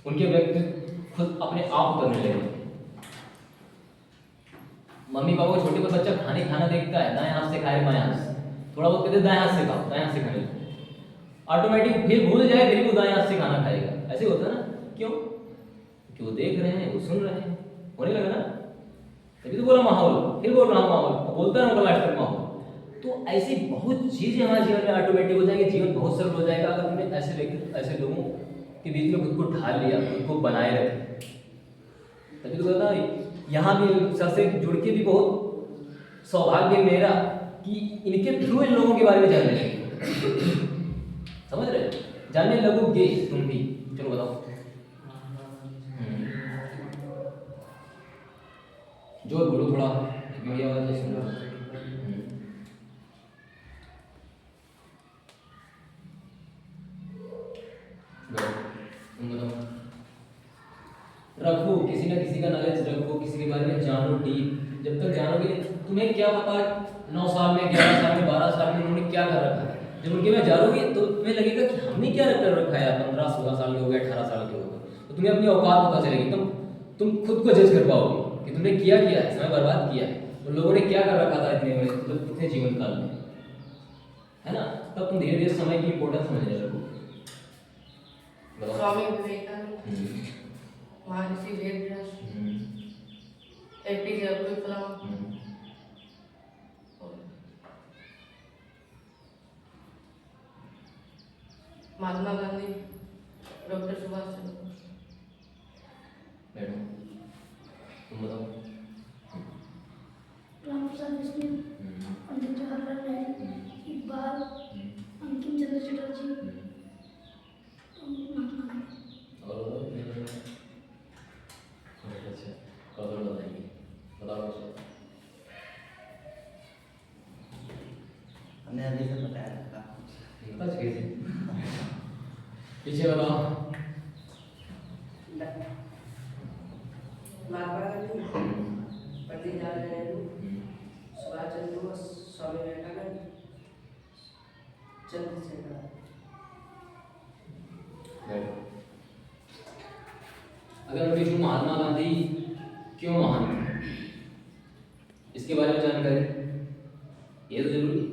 उनके व्यक्तित्व खुद अपने आप उतरने लगेंगे। मम्मी पापा को छोटे बच्चा खाना देखता है, दाएं हाथ से खाए बाएं हाथ से, थोड़ा बहुत कहते दाएं हाथ से खाओ, दाएं हाथ से खाने लगो, ऑटोमेटिक फिर भूल जाए, फिर वो दाएं हाथ से खाना खाएगा। ऐसे होता है ना, क्यों? क्योंकि वो देख रहे हैं, वो सुन रहे हैं, होने लगा ना। तभी तो बोला माहौल, फिर बोल रहा हूँ माहौल, बोलता रहूँगा लास्ट तक माहौल। तो ऐसी बहुत चीजें हमारे जीवन में ऑटोमेटिक हो जाएंगे, जीवन बहुत सरल हो जाएगा अगर हमने ऐसे व्यक्ति, ऐसे लोगों के बीच में खुद को ढाल लिया, खुद को बनाए रखे। तभी तो कहता यहाँ भी सबसे जुड़ के भी बहुत सौभाग्य मेरा कि इनके थ्रू इन लोगों के बारे में जानने लगे। समझ रहे, जानने लगोगे तुम भी। चलो बताओ। जोर बोलो थोड़ा, मेरी आवाज नहीं सुन रहा। तुम बताओ। रखो, किसी ना किसी का नॉलेज रखो, किसी के बारे में जानो डीप। जब तक जानोगे, तुम्हें क्या पता 9 साल में, 11 साल में, 12 साल में उन्होंने क्या कर रखा है। जब उनके में जानोगे तो तुम्हें लगेगा कि हमने क्या कर रखा है, 15-16 साल के हो गए, 18 साल के हो गए, तो तुम्हें अपनी औकात पता चलेगी, तुम खुद को जज कर पाओगे कि तुमने क्या किया है, समय बर्बाद किया है, उन लोगों ने क्या कर रखा था इतने बड़े मतलब इतने जीवन काल में, है ना। तब तुम धीरे धीरे समय की इंपॉर्टेंस समझने लगोगे। बताओ। स्वामी विवेकानंद, महर्षि वेदव्यास, एपीजे अब्दुल कलाम, और महात्मा गांधी, डॉक्टर सुभाष चंद्र बोस। मैडम तुम बताओ। राम प्रसाद बिस्मिल, पंडित जवाहरलाल नेहरू, इकबाल, अंकिम चंद्र चटर्जी, महात्मा गांधी। और अच्छा कौन बताएंगे, बताओ कुछ। हमने अभी से बताया था। बता चुके थे। पीछे बताओ। महात्मा गांधी, पंडित जवाहरलाल नेहरू, सुभाष चंद्र बोस, स्वामी विवेकानंद, चंद्रशेखर। अगर मैं पूछूं महात्मा गांधी क्यों महान थे, इसके बारे में जानकारी ये तो जरूरी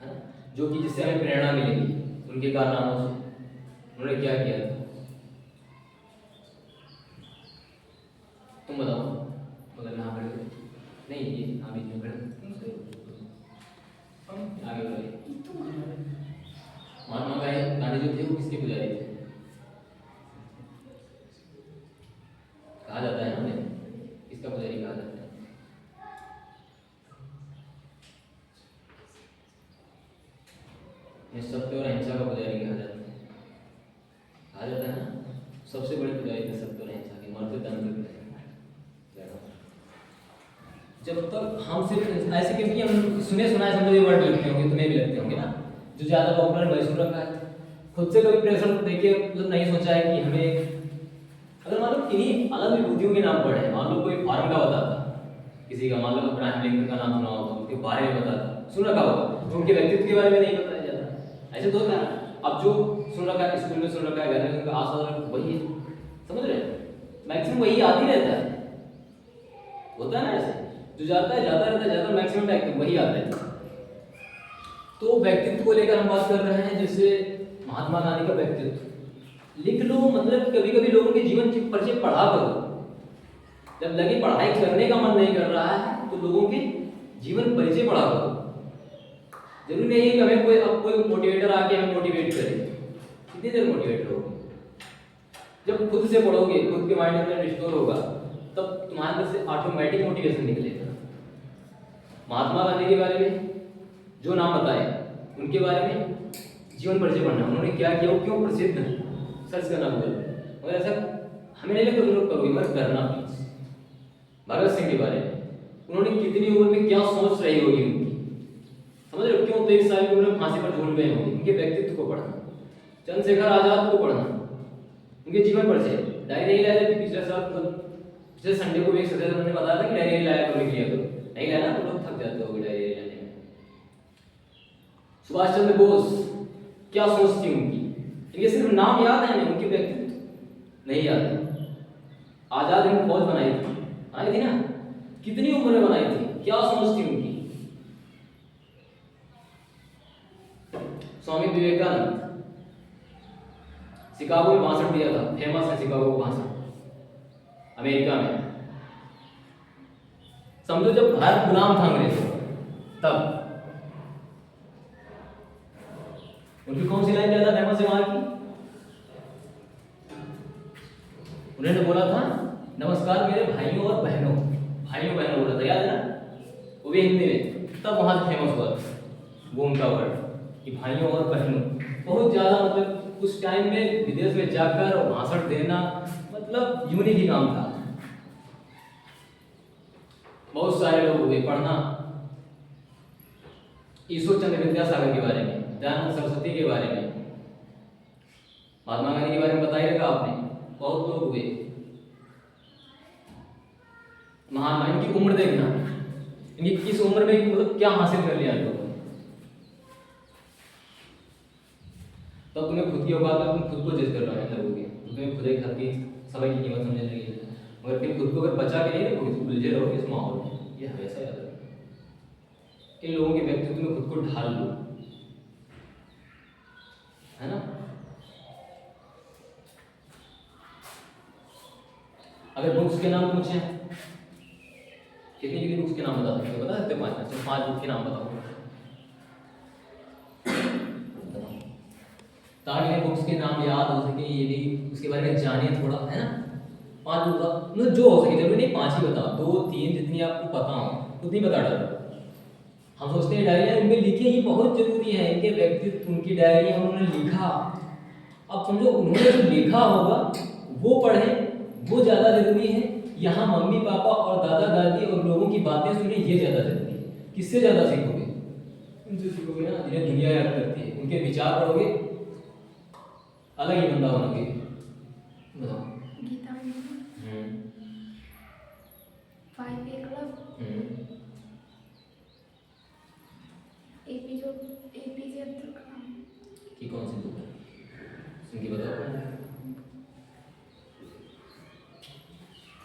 है ना? जो कि जिससे हमें प्रेरणा मिलेगी उनके कारनामों से, उन्होंने क्या किया था। तुम बताओ। अगर यहाँ खड़े हो। नहीं ये यहाँ बीच में खड़े आगे बढ़िए। महात्मा गांधी जो थे वो किसके पुजारी थे? कहा जाता है हमें किसका पुजारी कहा जाता है? सत्य और अहिंसा का पुजारी कहा जाता है। कहा जाता है ना, सबसे बड़ी पुजारी थे सत्य और अहिंसा के, मरते दम तक। जब तक हम सिर्फ ऐसे, क्योंकि हम सुने सुनाए समझे ये वर्ड लगते होंगे, तुम्हें भी लगते होंगे ना, जो ज़्यादा पॉपुलर वही सुन रखा है। खुद से कभी प्रेशर देखिए मतलब नहीं सोचा है कि हमें, अगर मान लो किन्हीं अलग विभूतियों के नाम पढ़े, मान लो कोई फॉरन का बताता, किसी का मान लो अब्राहम लिंकन का नाम सुना हो तो उनके बारे में बताता, सुन रखा होगा, उनके व्यक्तित्व के बारे में नहीं बताया जाता। ऐसे तो होता है ना। अब जो सुन रखा है, स्कूल में सुन रखा है, घर में उनका आस वही है, समझ रहे हैं, मैक्सिमम वही याद ही रहता है। होता है ना ऐसे, जो जाता है जाता रहता है, जाता मैक्सिमम टाइम वही आता है। तो व्यक्तित्व को लेकर हम बात कर रहे हैं, जैसे महात्मा गांधी का व्यक्तित्व लिख लो, मतलब कभी कभी लोगों के जीवन के परिचय पढ़ा करो। जब लगे पढ़ाई करने का मन नहीं कर रहा है तो लोगों के जीवन परिचय पढ़ा करो। जरूरी नहीं है कि हमें कोई मोटिवेटर आके हमें मोटिवेट करे। कितनी देर मोटिवेट रहोगे? जब खुद से पढ़ोगे, खुद के माइंड में रिस्टोर होगा, तब तुम्हारे अंदर से ऑटोमेटिक मोटिवेशन निकलेगा। महात्मा गांधी के बारे में जो नाम बताए, उनके बारे में जीवन परिचय पढ़ना, उन्होंने क्या किया, वो क्यों प्रसिद्ध है, सर्च करना गूगल पे। और ऐसा हमें नहीं लगता जरूर करोगे, मगर करना प्लीज। भगत सिंह के बारे में, उन्होंने कितनी उम्र में क्या सोच रही होगी उनकी, समझ रहे हो, क्यों 23 साल की उम्र में फांसी पर झूल गए होंगे, उनके व्यक्तित्व को पढ़ना। चंद्रशेखर आजाद को पढ़ना, उनके जीवन परिचय। डायरी नहीं लाया, पिछले साल पिछले संडे को भी एक सदस्य ने बताया था कि डायरी लाया करो, लिख लिया करो। नहीं लाया ना तो लोग थक जाते हो डायरी लाने में। सुभाष चंद्र बोस, क्या सोच थी उनकी, इनके सिर्फ नाम याद है, उनके व्यक्तित्व नहीं याद है। आजाद हिंद फौज बनाई थी ना, कितनी उम्र में बनाई थी, क्या सोच थी उनकी। स्वामी विवेकानंद, शिकागो में भाषण दिया था, फेमस है शिकागो भाषण, अमेरिका में। समझो जब भारत गुलाम था अंग्रेजों का, तब उनकी कौन सी लाइन ज्यादा फेमस है वहां की? उन्होंने बोला था, नमस्कार मेरे भाइयों और बहनों, भाइयों बहनों बोला था, याद है ना, वो भी हिंदी में। तब वहां से फेमस हुआ वो उनका वर्ड कि भाइयों और बहनों। बहुत ज्यादा मतलब उस टाइम में विदेश में जाकर और भाषण देना मतलब यूनिक ही काम था। बहुत सारे लोग हुए पढ़ना, ईश्वर चंद्र विद्यासागर के बारे में, दयानंद सरस्वती के बारे में, महात्मा गांधी के बारे में बता ही रखा आपने। बहुत लोग हुए महान, इनकी उम्र देखना, इनकी किस उम्र में मतलब क्या हासिल कर लिया लोगों ने। तब तुम्हें खुद की औकात में तुम खुद को जज कर रहे लगोगे। तुम्हें खुद एक हर की समय की कीमत समझने लगी है, मगर फिर खुद को अगर बचा के नहीं रखोगे तो उलझे रहोगे इस माहौल में। ये हमेशा याद रखना। इन लोगों के व्यक्तित्व में खुद को ढाल लो, है ना। अगर बुक्स के नाम पूछे, कितनी बुक्स के नाम बता सकते हो? बता सकते हो? 5 अच्छा 5 बुक के नाम बताओ। ताकि बुक्स के नाम याद हो सके, ये भी उसके बारे में जाने थोड़ा, है ना। 5 बुक का मतलब जो हो सके, जरूरी नहीं 5 ही बताओ, 2-3 जितनी आपको पता हो उतनी बता डालो। हम सोचते हैं डायरियाँ उनमें लिखी, ये बहुत जरूरी है, इनके व्यक्तित्व, उनकी डायरी उन्होंने लिखा। अब समझो उन्होंने जो लिखा होगा वो पढ़ें, वो ज़्यादा जरूरी है। यहाँ मम्मी पापा और दादा दादी और लोगों की बातें सुने, ये ज़्यादा जरूरी है। किससे ज़्यादा सीखोगे? उनसे सीखोगे ना जिन्हें दुनिया याद करती है। उनके विचार पढ़ोगे, अलग ही बंदा बनोगे। बताओ। Geetanjali, 5A club, APJ Abdul Kalam. की कौन सी बुक है? इनकी बताओ।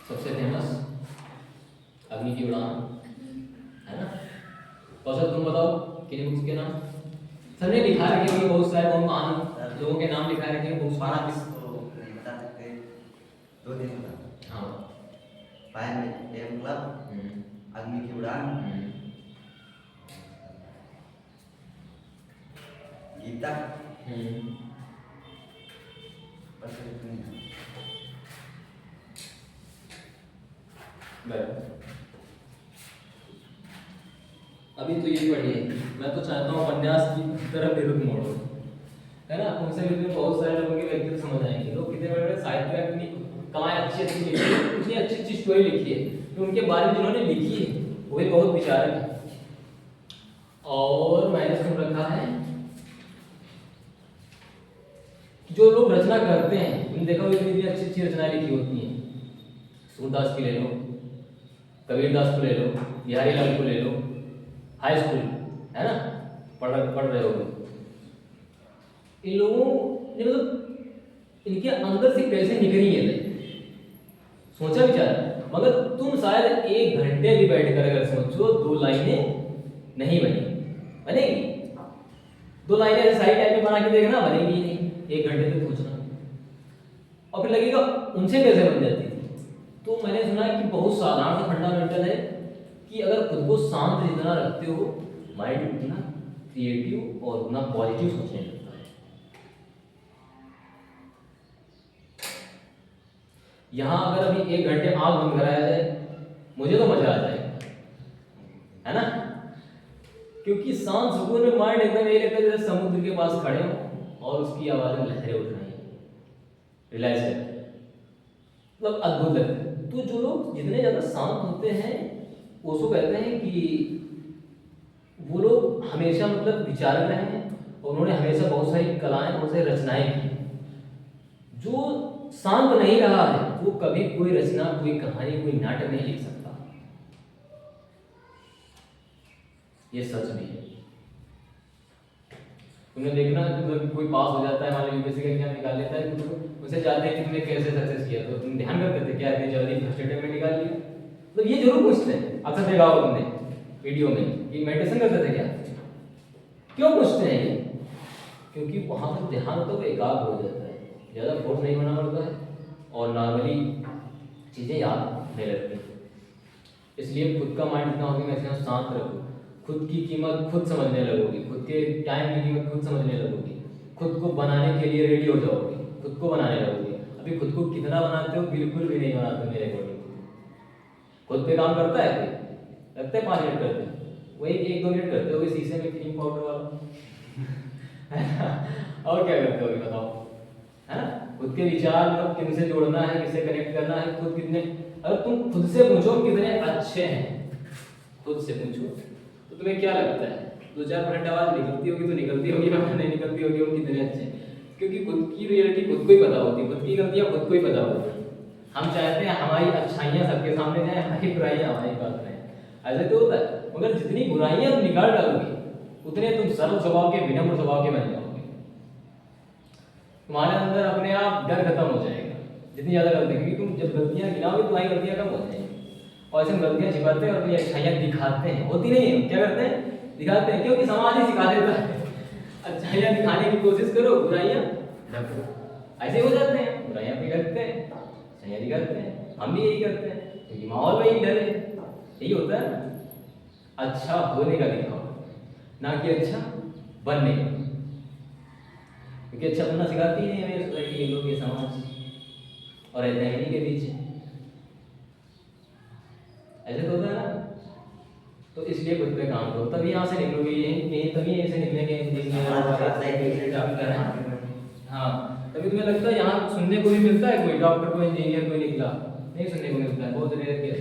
सबसे फेमस अग्नि की उड़ान, है ना। कौशल तुम बताओ किन बुक्स के नाम? सबने लिखा रखे होंगे बहुत सारे, बहुत महान लोगों के नाम लिखा रखे हैं बुक्स। 12 तो नहीं बता सकते, 2-3 बता। हाँ। 5 AM क्लब, अग्नि की उड़ान, गीता, बस इतनी है। अभी तो यही पढ़िए। मैं तो चाहता हूँ उपन्यास की तरफ निरुद्ध मोड़ो, है ना। उनसे भी बहुत सारे लोगों के व्यक्तित्व समझ आएंगे। लोग कितने बड़े साहित्य अपनी कलाएं अच्छी लिखी है, इतनी अच्छी अच्छी स्टोरी लिखी है, तो उनके बारे में जिन्होंने लिखी है वो भी बहुत विचारक है। और मैंने सुन रखा है जो लोग रचना करते हैं, तुमने देखा होगा इतनी अच्छी अच्छी रचनाएं लिखी होती हैं। सूरदास की ले लो, कबीरदास को ले लो, बिहारी लाल को ले लो, हाई स्कूल, है ना, पढ़ रहे होगे। इन लोगों ने मतलब इनके अंदर से कैसे निकली है, सोचा विचार। मगर तुम शायद 1 घंटे भी बैठकर अगर सोचो 2 लाइनें नहीं बनेगी। 2 लाइनें ऐसे साइड टाइप में बना के देखना, बनेगी ही नहीं। 1 घंटे तक सोचना, और फिर लगेगा उनसे कैसे बन जाती थी। तो मैंने सुना है कि बहुत साधारण सा फंडामेंटल है कि अगर खुद को शांत जितना रखते हो, माइंड उतना क्रिएटिव और उतना पॉजिटिव सोचने लगता है। यहाँ अगर अभी 1 घंटे आँख बंद कराया जाए, मुझे तो मजा आ जाएगा, है ना। क्योंकि शांत सुकून में माइंड एकदम यही लगता है जैसे समुद्र के पास खड़े हो और उसकी आवाज़ में लहरें उठ रही हैं, रिलैक्स है, मतलब अद्भुत लगता है। तो जो लोग जितने ज़्यादा शांत होते हैं, उसको कहते हैं कि वो लोग हमेशा मतलब विचारक रहे हैं और उन्होंने हमेशा बहुत सारी कलाएं, बहुत सारी रचनाएं की। जो शांत नहीं रहा है वो कभी कोई रचना, कोई कहानी, कोई नाटक नहीं लिख सकता। ये सच भी है। तुमने देखना, मतलब कोई पास हो जाता है, मान लो यूपीएससी का एग्जाम निकाल लेता है, तो उनसे चाहते हैं कि तुमने कैसे सक्सेस किया, तो तुम ध्यान करते थे क्या इतनी जल्दी फर्स्ट अटेम्प्ट में निकाल लिया। मतलब ये जरूर पूछते हैं, अक्सर देखा होगा तुमने वीडियो में कि मेडिटेशन करते थे क्या। क्यों पूछते हैं ये? क्योंकि वहाँ पर ध्यान तो एकाग्र हो जाता है, ज़्यादा फोर्स नहीं होना पड़ता है और नॉर्मली चीज़ें याद नहीं लगती। इसलिए खुद का माइंड जितना होगी मैक्सिमम शांत रखो, खुद की कीमत खुद समझने लगोगी, खुद के टाइम की कीमत खुद समझने लगोगी, खुद को बनाने के लिए रेडी हो जाओगे, खुद को बनाने लगोगे। अभी खुद को कितना बनाते हो? बिल्कुल भी नहीं बनाते मेरे अकॉर्डिंग। खुद पे काम करता है कोई? लगता है 5 मिनट करते हैं, वही 1-2 मिनट करते हो शीशे में क्रीम पाउडर वाला और क्या करते हो बताओ, है ना। खुद के विचार मतलब किनसे जोड़ना है, किससे कनेक्ट करना है, खुद कितने, अगर तुम खुद से पूछो कितने अच्छे हैं, खुद से पूछो तो तुम्हें क्या लगता है? 2-4% आवाज निकलती होगी तो निकलती होगी, नहीं निकलती होगी वो कितने अच्छे हैं। क्योंकि खुद की रियलिटी खुद को ही पता होती है, खुद की गलतियां खुद को ही पता होती है। हम चाहते हैं हमारी अच्छाइयां सबके सामने जाए, हमारी बुराइयां हमारे पास रहें, ऐसे तो होता है। मगर जितनी बुराइयां तुम निकाल डालोगे उतने तुम सरल स्वभाव के, विनम्र स्वभाव के बन जाओगे। तुम्हारे अंदर अपने आप डर खत्म हो जाएगा जितनी ज़्यादा गलती, क्योंकि तुम जब गलतियाँ गिनाओगे तुम्हारी गलतियाँ कम हो जाएंगी। और ऐसे हम गलतियाँ छिपाते हैं और अपनी अच्छाइयाँ दिखाते हैं, होती नहीं है, क्या करते हैं, दिखाते हैं, क्योंकि समाज ही सिखा देता है अच्छाइयाँ दिखाने की कोशिश करो, बुराइयाँ ढको। ऐसे हो जाते हैं, बुराइयाँ भी करते हैं, अच्छाइयाँ भी करते हैं। हम भी यही करते हैं क्योंकि माहौल में यही डर है, यही होता है ना। अच्छा होने का दिखाओ, ना कि अच्छा बनने का, क्योंकि अच्छा बनना सिखाती ही नहीं हमें सोसाइटी, ये लोग, ये समाज, और रहते हैं इन्हीं के बीच। ऐसे तो होता है ना। तो इसलिए खुद पे काम करो, तभी यहाँ से निकलोगे, यही तभी यहीं से निकलेंगे इंजीनियर। हाँ, तभी तुम्हें लगता है यहाँ सुनने को भी मिलता है, कोई डॉक्टर, कोई इंजीनियर, कोई निकला, नहीं सुनने को मिलता है, बहुत रेयर केस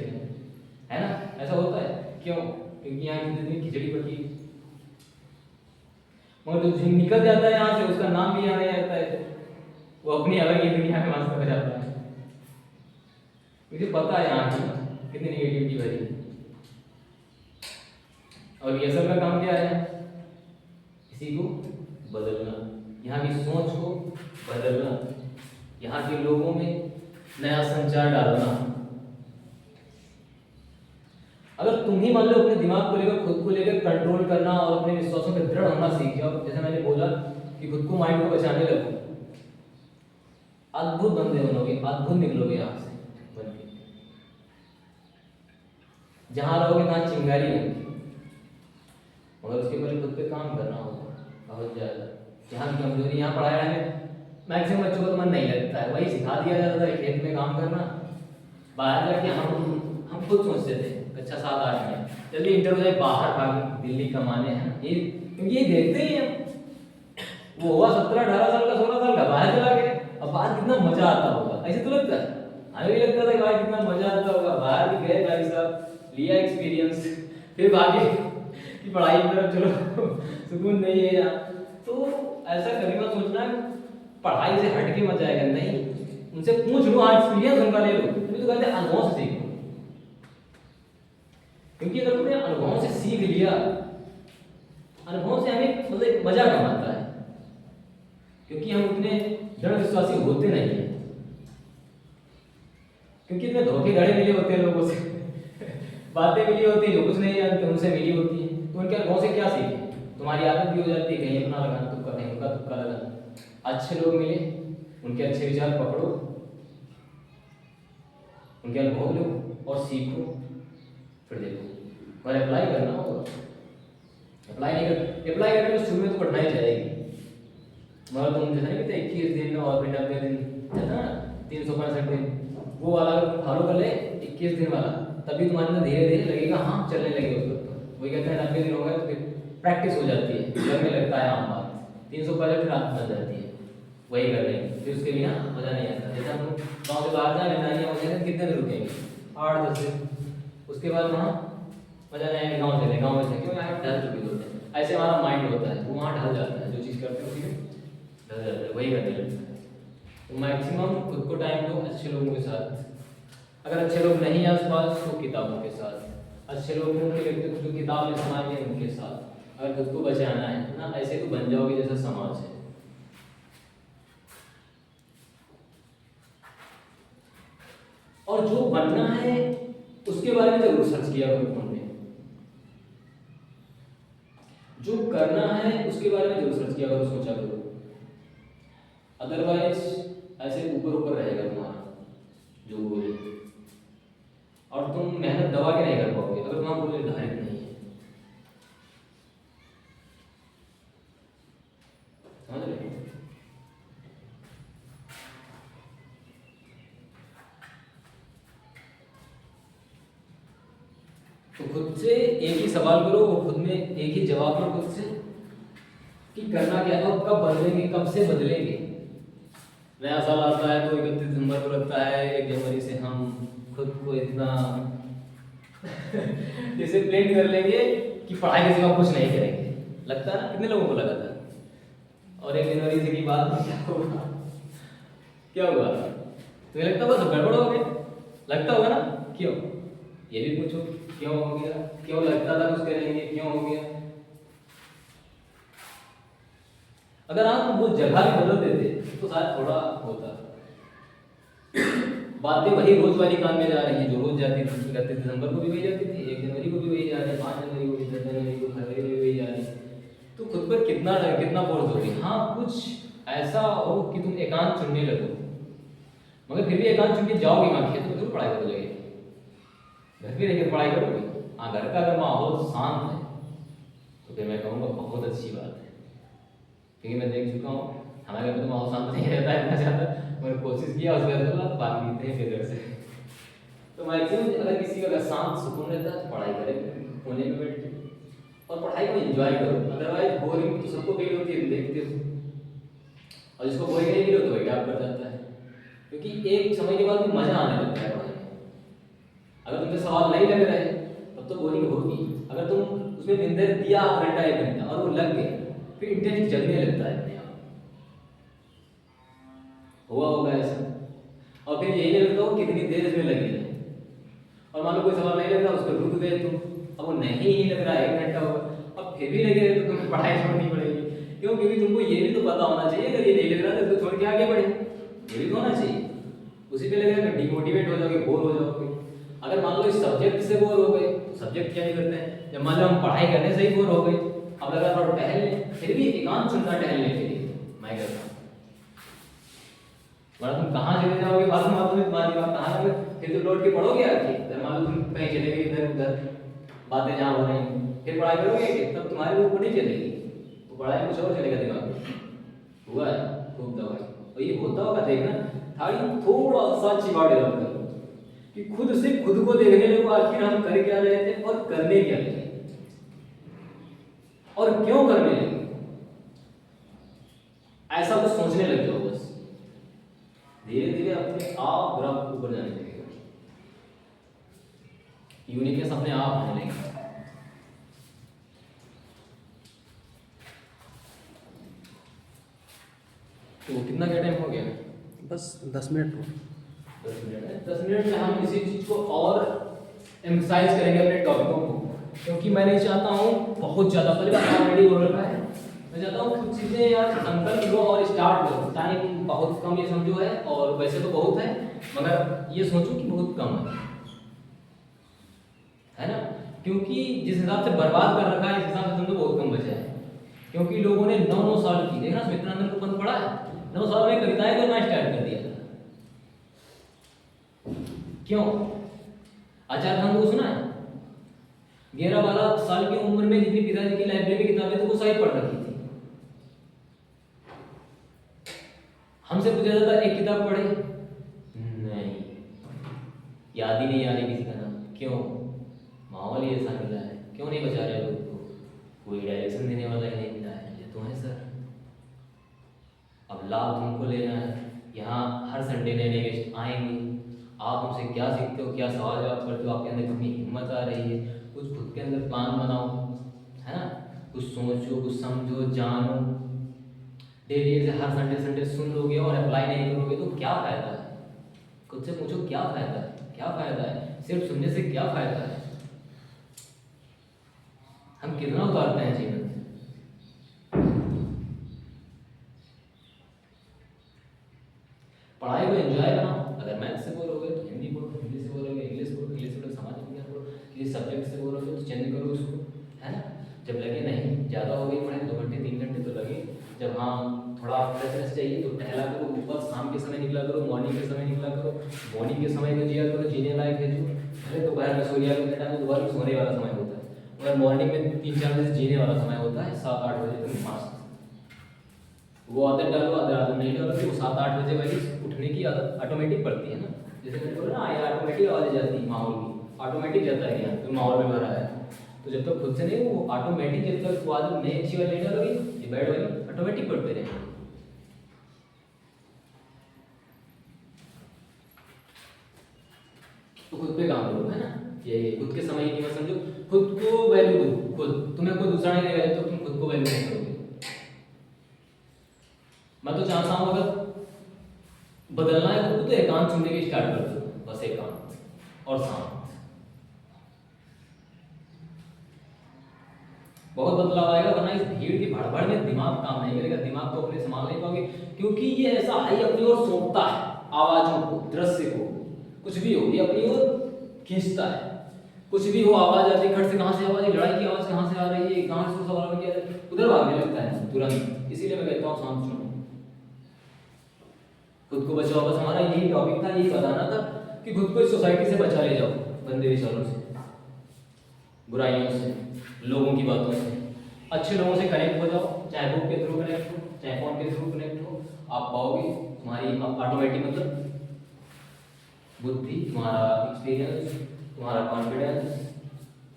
है ना। ऐसा होता है क्यों? क्योंकि यहाँ की जितनी खिचड़ी पकी, मगर जो निकल जाता है यहाँ से उसका नाम भी यहाँ नहीं आता है, वो अपनी अलग ही दुनिया में मस्त हो जाता है। मुझे पता है यहाँ की कितनी निगेटिविटी भरी है। और ये सब का काम क्या है? किसी को बदलना, यहाँ की सोच को बदलना, यहाँ के लोगों में नया संचार डालना। अगर तुम ही मान लो अपने दिमाग को लेकर, खुद को लेकर कंट्रोल करना और अपने विश्वासों पर दृढ़ होना सीख जाओ, जैसे मैंने बोला कि खुद को, माइंड को बचाने लगो, अद्भुत बंदे बनोगे, अद्भुत निकलोगे यहाँ से बनके। जहाँ रहोगे तहाँ चिंगारी बनती, मगर उसके पहले खुद पे काम करना होगा बहुत ज़्यादा। जहाँ की कमजोरी, यहाँ पढ़ाई में मैक्सिमम बच्चों को तो मन नहीं लगता है, वही सिखा दिया जाता है खेत में काम करना। बाहर जाके हम खुद सोचते थे अच्छा 7-8 में जल्दी इंटर हो जाए, बाहर भाग दिल्ली कमाने हैं, ये क्योंकि ये देखते ही हैं। वो हुआ 17-18 साल का, 16 साल का, बाहर चला गया, अब बाहर कितना मजा आता होगा, ऐसे तो लगता है। हमें भी लगता था कि भाई कितना मजा आता होगा, बाहर भी गए भाई साहब, लिया एक्सपीरियंस, फिर भागे कि पढ़ाई की तरफ चलो सुकून नहीं है यहाँ। तो ऐसा कभी मत सोचना पढ़ाई से हट के मत जाएगा, नहीं, उनसे पूछ लो, एक्सपीरियंस उनका ले लो। तो कहते हैं अनुभव से सीखो, क्योंकि अगर तुमने अनुभव से सीख लिया, अनुभव से हमें मतलब मजा कम आता है, क्योंकि हम उतने दृढ़ विश्वासी होते नहीं है, क्योंकि इतने धोखे धड़े मिले होते हैं लोगों से बातें मिली होती है जो कुछ नहीं जानते, उनसे मिली होती है, तो उनके अनुभव से क्या सीखे? तुम्हारी आदत भी हो जाती है कहीं अपना लगाना, तुक्का कहीं उनका तुक्का लगाना। अच्छे लोग मिले, उनके अच्छे विचार पकड़ो, उनके अनुभव लो और सीखो, फिर देखो। और अप्लाई करना होगा, अप्लाई करने में शुरू में तो कठिनाई जाएगी, मगर तुम जैसा नहीं कहते 21 दिन और फिर 90 दिन है ना, 365 दिन, वो वाला अगर तुम फॉलो कर ले 21 दिन वाला, तभी तुम्हारे अंदर धीरे धीरे लगेगा हाँ चलने लगे उसके ऊपर। वही कहते हैं 90 दिन हो गए तो फिर प्रैक्टिस हो जाती है, लगने लगता है आम बात। 365 फिर आदत बन जाती है, वही कर लेंगे, फिर उसके बिना मजा नहीं आता। जैसे हम गाँव से बाहर जाए, नानियाँ वगैरह कितने दिन रुकेंगे? 8-10 दिन, उसके बाद वहाँ मजा नहीं आएगा, गाँव चले, गाँव में से क्यों यहाँ ढल चुके होते हैं। ऐसे हमारा माइंड होता है, वो वहाँ ढल जाता है, जो चीज़ करते हैं उसी में ढल जाता है, वही करने लगता है। तो मैक्सिमम खुद को टाइम दो अच्छे लोगों के साथ, अगर अच्छे लोग नहीं है आसपास तो किताबों के साथ, अच्छे लोग उनके व्यक्तित्व जो किताब में समाये हैं उनके साथ। अगर खुद को बचाना है ना, ऐसे तो बन जाओगे जैसा समाज है। और जो बनना है उसके बारे में जरूर सर्च किया करो फोन में, जो करना है उसके बारे में जरूर सर्च किया करो, सोचा करो, अदरवाइज ऐसे ऊपर ऊपर रहेगा तुम्हारा जो बोले, और तुम मेहनत दबा के नहीं कर पाओगे अगर तुम्हारा गोल निर्धारित नहीं है। समझ रहे? तो खुद से एक ही सवाल करो और खुद में एक ही जवाब करो खुद से कि करना क्या है और कब बदलेंगे, कब से बदलेंगे। नया साल आता है तो 31 दिसंबर को लगता है 1 जनवरी से हम खुद को इतना डिसिप्लिन कर लेंगे कि पढ़ाई के सिवा कुछ नहीं करेंगे। लगता है ना, कितने लोगों को लगा था? और 1 जनवरी से की बात में क्या होगा? क्या हुआ? तुम्हें लगता होगा सब गड़बड़ हो गया? लगता होगा ना? क्यों? ये भी पूछो, क्यों हो गया? क्यों लगता था कुछ करेंगे, क्यों हो गया? अगर आप वो जगह भी बदल देते तो शायद थोड़ा होता। बातें वही रोज वाली काम में जा रही हैं जो रोज जाती थी। 31 दिसंबर को भी वही जाती थी, 1 जनवरी को भी वही जा रही है, 5 जनवरी को भी, 10 जनवरी को, फरवरी में भी वही जा रही है। तो खुद पर कितना फोर्स होगी। हाँ, कुछ ऐसा हो कि तुम एकांत चुनने लगो, मगर फिर भी एकांत चुन के जाओगे कहाँ? खेत में जरूर पढ़ाई करोगे, घर पे रहकर पढ़ाई करोगे। हाँ, घर का अगर माहौल शांत है तो फिर मैं कहूँगा बहुत अच्छी बात है, क्योंकि मैं देख चुका हूँ हमारे घर में तो माहौल शांत नहीं रहता है इतना ज़्यादा। मैंने कोशिश किया उसके बाद बोला पानी पीते हैं फिर घर से। तो मैक्सिमम अगर किसी का अगर शांत सुकून रहता है तो पढ़ाई करें कोने में बैठ के, और पढ़ाई को एंजॉय करो। अदरवाइज बोरिंग तो सबको फील होती है, देखते हो, और जिसको बोरिंग नहीं फील होता वही डाउट कर जाता है, क्योंकि एक समय के बाद मजा आने लगता है पढ़ाई में। अगर तुमसे सवाल नहीं लग रहे तब तो बोरिंग होगी। अगर तुम उसमें दिन देर दिया आधा घंटा 1 घंटा और वो लग गए, फिर इंटरेस्ट जगने लगता है अपने आप। हुआ होगा ऐसा, और फिर यही नहीं लगता हो कितनी देर इसमें लगी है। और मान लो कोई सवाल नहीं लग रहा, उस पर रुक गए तुम, अब वो नहीं लग रहा 1 घंटा होगा, अब फिर भी लगे तो तुम्हें पढ़ाई छोड़नी पड़ेगी। क्यों? क्योंकि तुमको ये भी तो पता होना चाहिए अगर ये नहीं लग रहा तो छोड़ के आगे बढ़े, ये भी तो होना चाहिए। उसी पे लगेगा तो डिमोटिवेट हो जाओगे, बोर हो जाओगे। अगर मान लो इस सब्जेक्ट से बोर हो गए तो सब्जेक्ट क्या नहीं करते हैं। जब मान लो हम पढ़ाई करने से ही बोर हो गए, अब अगर थोड़ा टहलने, फिर भी एकांत चुनना टहलने के लिए मैं करता हूँ। वरना तुम कहाँ चले जाओगे फालतू बातों में, तुम्हारी बात कहाँ लगे, फिर तो लौट के पढ़ोगे आके। मान लो तुम कहीं चले गए इधर उधर, बातें जहाँ हो रही, फिर पढ़ाई करोगे तब तुम्हारी वो नहीं चलेगी, तो पढ़ाई कुछ और चलेगा दिमाग में। हुआ है खूब दवाई, और ये होता होगा देखना। थाड़ी थोड़ा सा चिवा डेवलप करो कि खुद से खुद को देखने लगो, आखिर हम कर क्या रहे थे और करने क्या लगे और क्यों करने लगे, ऐसा कुछ सोचने लग जाओ। बस धीरे धीरे अपने आप ग्राफ ऊपर जाने लगेगा, यूनिकनेस अपने आप आने लगेगा। तो कितना क्या टाइम हो गया? बस 10 मिनट। 10 मिनट है। 10 मिनट में हम इसी चीज को और एम्फसाइज करेंगे अपने टॉपिकों को, क्योंकि मैं नहीं चाहता हूँ बहुत ज़्यादा, पहले ऑलरेडी बोल रखा है, मैं चाहता हूँ कुछ चीज़ें यार संकल्प लो और स्टार्ट करो। टाइम बहुत कम ये समझो है, और वैसे तो बहुत है मगर ये सोचो कि बहुत कम है ना? क्योंकि जिस हिसाब से बर्बाद कर रखा है इस हिसाब से तुमको बहुत कम बचा है। क्योंकि लोगों ने 9 साल की, देखना स्मित्रानंद को पढ़ पढ़ा है, 9 साल में कविताएं करना स्टार्ट कर दिया था। क्यों? आचार्य धन को सुना है? 11-12 साल की उम्र में जितनी पिताजी की लाइब्रेरी में किताबें तो वो सारी पढ़ रखी थी। हमसे पूछा जाता एक किताब पढ़े? नहीं, याद ही नहीं आ रही किसी का नाम। क्यों? माहौल ही ऐसा मिला है। क्यों नहीं बचा रहे लोग को? कोई डायरेक्शन देने वाला ही नहीं मिला है। ये तो है सर, अब लाभ तुमको लेना है। यहाँ हर संडे नए नए गेस्ट आएंगे, आप उनसे क्या सीखते हो, क्या सवाल जवाब करते हो, आपके अंदर कितनी हिम्मत आ रही है, कुछ खुद के अंदर प्लान बनाओ, है ना? कुछ सोचो, कुछ समझो, जानो। डेली से हर संडे सुन लोगे और अप्लाई नहीं करोगे तो क्या फायदा है? खुद से पूछो क्या फायदा है? क्या फायदा है? सिर्फ सुनने से क्या फायदा है? हम कितना उतारते हैं जीवन से? पढ़ाई को एंजॉय बनाओ। अगर मैथ से बोर हो गए तो हिंदी पढ़ो, हिंदी से बोर हो गए इंग्लिश पढ़ो, इंग्लिश पढ़ो समाज विज्ञान पढ़ो, किसी सब्जेक्ट से बोर हो गए तो चेंज करो उसको, है ना? जब लगे नहीं ज़्यादा हो गई पढ़ाई, 2 घंटे 3 घंटे तो लगे, जब हाँ थोड़ा फ्रेशनेस चाहिए तो टहला करो, ऊपर शाम के समय निकला करो, मॉर्निंग के समय निकला करो। मॉर्निंग के समय को जिया करो, जीने लायक है जो, भले दोपहर में सो लिया करो, टाइम दोपहर में सोने वाला समय होता है, मगर मॉर्निंग में 3-4 बजे जीने वाला समय होता है, 7-8 बजे तक मस्त। वो आदत डालो, आदत नहीं डालो कि वो 7-8 बजे वाली उठने की आदत ऑटोमेटिक पड़ती है ना। जैसे मैंने बोला ना, ये ऑटोमेटिक आवाज़ जाती है माहौल की, ऑटोमेटिक जाता है यहाँ तो माहौल में भरा है। तो जब तक खुद से नहीं वो ऑटोमेटिक, जब तक वो आदत नई अच्छी वाली नहीं डालोगी, ये बैड वाली ऑटोमेटिक पड़ते रहेंगे। तो खुद पे काम करो, है ना? ये खुद के समय की मत समझो, खुद को वैल्यू दो। खुद तुम्हें कोई दूसरा नहीं देगा तो तुम खुद को वैल्यू नहीं करोगे। मैं तो चाहता हूँ अगर बदलना है खुद को तो एकांत चुनने की स्टार्ट कर दो, बस एकांत और शांत। बहुत बदलाव आएगा, वरना इस भीड़ की भड़बड़ में दिमाग काम नहीं करेगा, दिमाग तो अपने संभाल नहीं पाओगे, क्योंकि ये ऐसा हाई अपनी ओर सोखता है आवाज़ों को, दृश्य को, कुछ भी हो ये अपनी ओर खींचता है। कुछ भी हो, आवाज़ आती है, खट से कहाँ से आवाज़, लड़ाई की आवाज़ कहाँ से आ रही है, कहाँ से सवाल किया जाए, उधर भागने लगता है तुरंत। इसीलिए मैं कहता हूँ शांत सुनो, खुद को बचाओ। बस हमारा यही टॉपिक था, यही बताना था कि खुद को इस सोसाइटी से बचा ले जाओ, गंदे विचारों से, बुराइयों से, लोगों की बातों से। अच्छे लोगों से कनेक्ट हो जाओ, चाहे बुक के थ्रू कनेक्ट हो, चाहे फोन के थ्रू कनेक्ट हो, आप पाओगे तुम्हारी ऑटोमेटिक मतलब बुद्धि, तुम्हारा एक्सपीरियंस, तुम्हारा कॉन्फिडेंस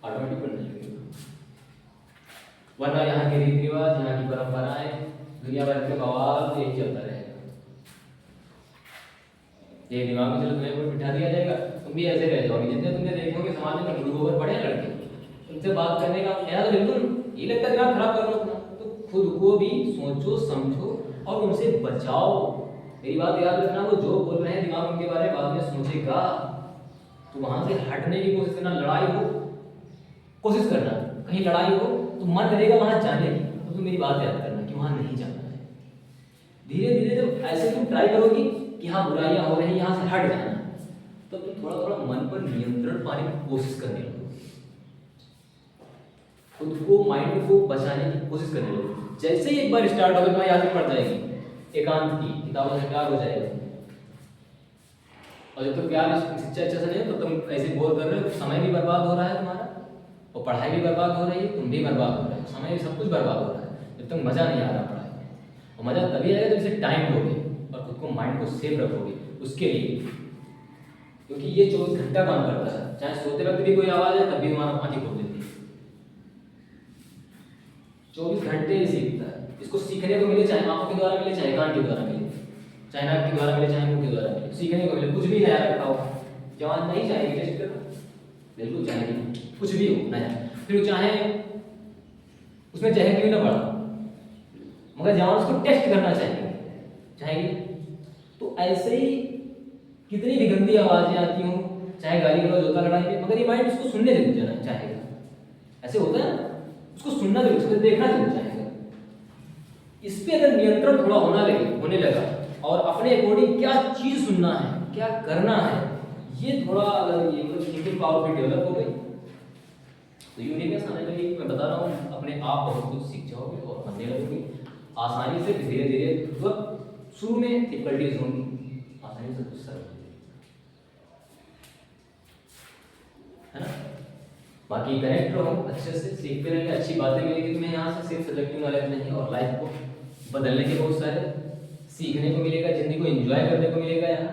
ऑटोमेटिक बढ़ने लगेगा। वरना यहाँ के रीति रिवाज, यहाँ की परंपराएं, दुनिया भर के बवाल तो यही चलता रहेगा। ये दिमाग में चलो तुम्हें कोई बिठा दिया जाएगा, तुम भी ऐसे रह जाओगे। जितने तुमने देखोगे समाज में गुरु गोबर पड़े लड़के, उनसे बात करने का मेरा तो बिल्कुल ये लगता है दिमाग खराब कर लो अपना। तो खुद को भी सोचो समझो और उनसे बचाओ। मेरी बात याद रखना, वो जो बोल रहे हैं दिमाग उनके बारे में बाद में सोचेगा, तो वहां से हटने की कोशिश करना। लड़ाई हो कोशिश करना, कहीं लड़ाई हो तो मन करेगा वहां जाने की, तो तुम मेरी बात याद करना कि वहां नहीं जाना है। धीरे धीरे जब ऐसे तुम ट्राई करोगी कि हाँ बुराइयां हो रही हैं, यहाँ से हट जाना, तो तुम थोड़ा थोड़ा मन पर नियंत्रण पाने की कोशिश करने लगो, खुद को माइंड को बचाने की कोशिश करने लगो। जैसे ही एक बार स्टार्ट होगा तुम्हारी आदत पड़ जाएगी एकांत की, किताबों से प्यार हो जाएगा। और जब तक प्यार शिक्षा अच्छा से नहीं हो तो तुम ऐसे बोर कर रहे हो, समय भी बर्बाद हो रहा है तुम्हारा, और पढ़ाई भी बर्बाद हो रही है, तुम भी बर्बाद हो रहे हो, समय भी, सब कुछ बर्बाद हो रहा है जब तक मजा नहीं आ रहा पढ़ाई में। और मजा तभी आएगा जब इसे टाइम दोगे और खुद को माइंड को सेफ रखोगे उसके लिए, क्योंकि ये 24 घंटा काम करता है। चाहे सोते वक्त भी कोई आवाज है तब भी तुम्हारा आंखें खोल देती है। 24 घंटे ही सीखता है। इसको सीखने को मिले, चाहे आंखों के द्वारा मिले, चाहे कान के द्वारा मिले, चाहे नाक के द्वारा मिले, चाहे मुंह के द्वारा मिले, सीखने को मिले। कुछ भी नया रखा हो, जवान नहीं चाहेगी टेस्ट करना, बिल्कुल चाहेगी, कुछ भी हो नया, फिर चाहे उसमें चाहे क्यों ना पड़ा, मगर जवान उसको टेस्ट करना चाहेगी। तो ऐसे ही कितनी भी गंदी आवाजें आती हों, चाहे गाली गलौज होता लड़ाई में, मगर ये माइंड उसको सुनने जरूर जाना चाहेगा। ऐसे होता है ना, उसको सुनना जरूर, उसको देखना जरूर चाहेगा। इस पे अगर नियंत्रण थोड़ा होने लगा और अपने अकॉर्डिंग क्या चीज सुनना है, क्या करना है, ये थोड़ा अगर ये थिंकिंग पावर भी डेवलप हो गई तो यूनिकनेस आने लगी। मैं बता रहा हूँ, अपने आप बहुत कुछ सीख जाओगे और बनने लगोगे आसानी से। धीरे धीरे शुरू में डिफिकल्टीज होंगी, आसानी से कुछ सरल है ना। बाकी कनेक्ट रहो, अच्छे से सीखते रहेंगे, अच्छी बातें मिलेगी तुम्हें यहाँ से। सिर्फ सब्जेक्टिव नॉलेज नहीं, और लाइफ को बदलने के बहुत सारे सीखने को मिलेगा, जिंदगी को एंजॉय करने को मिलेगा यहाँ।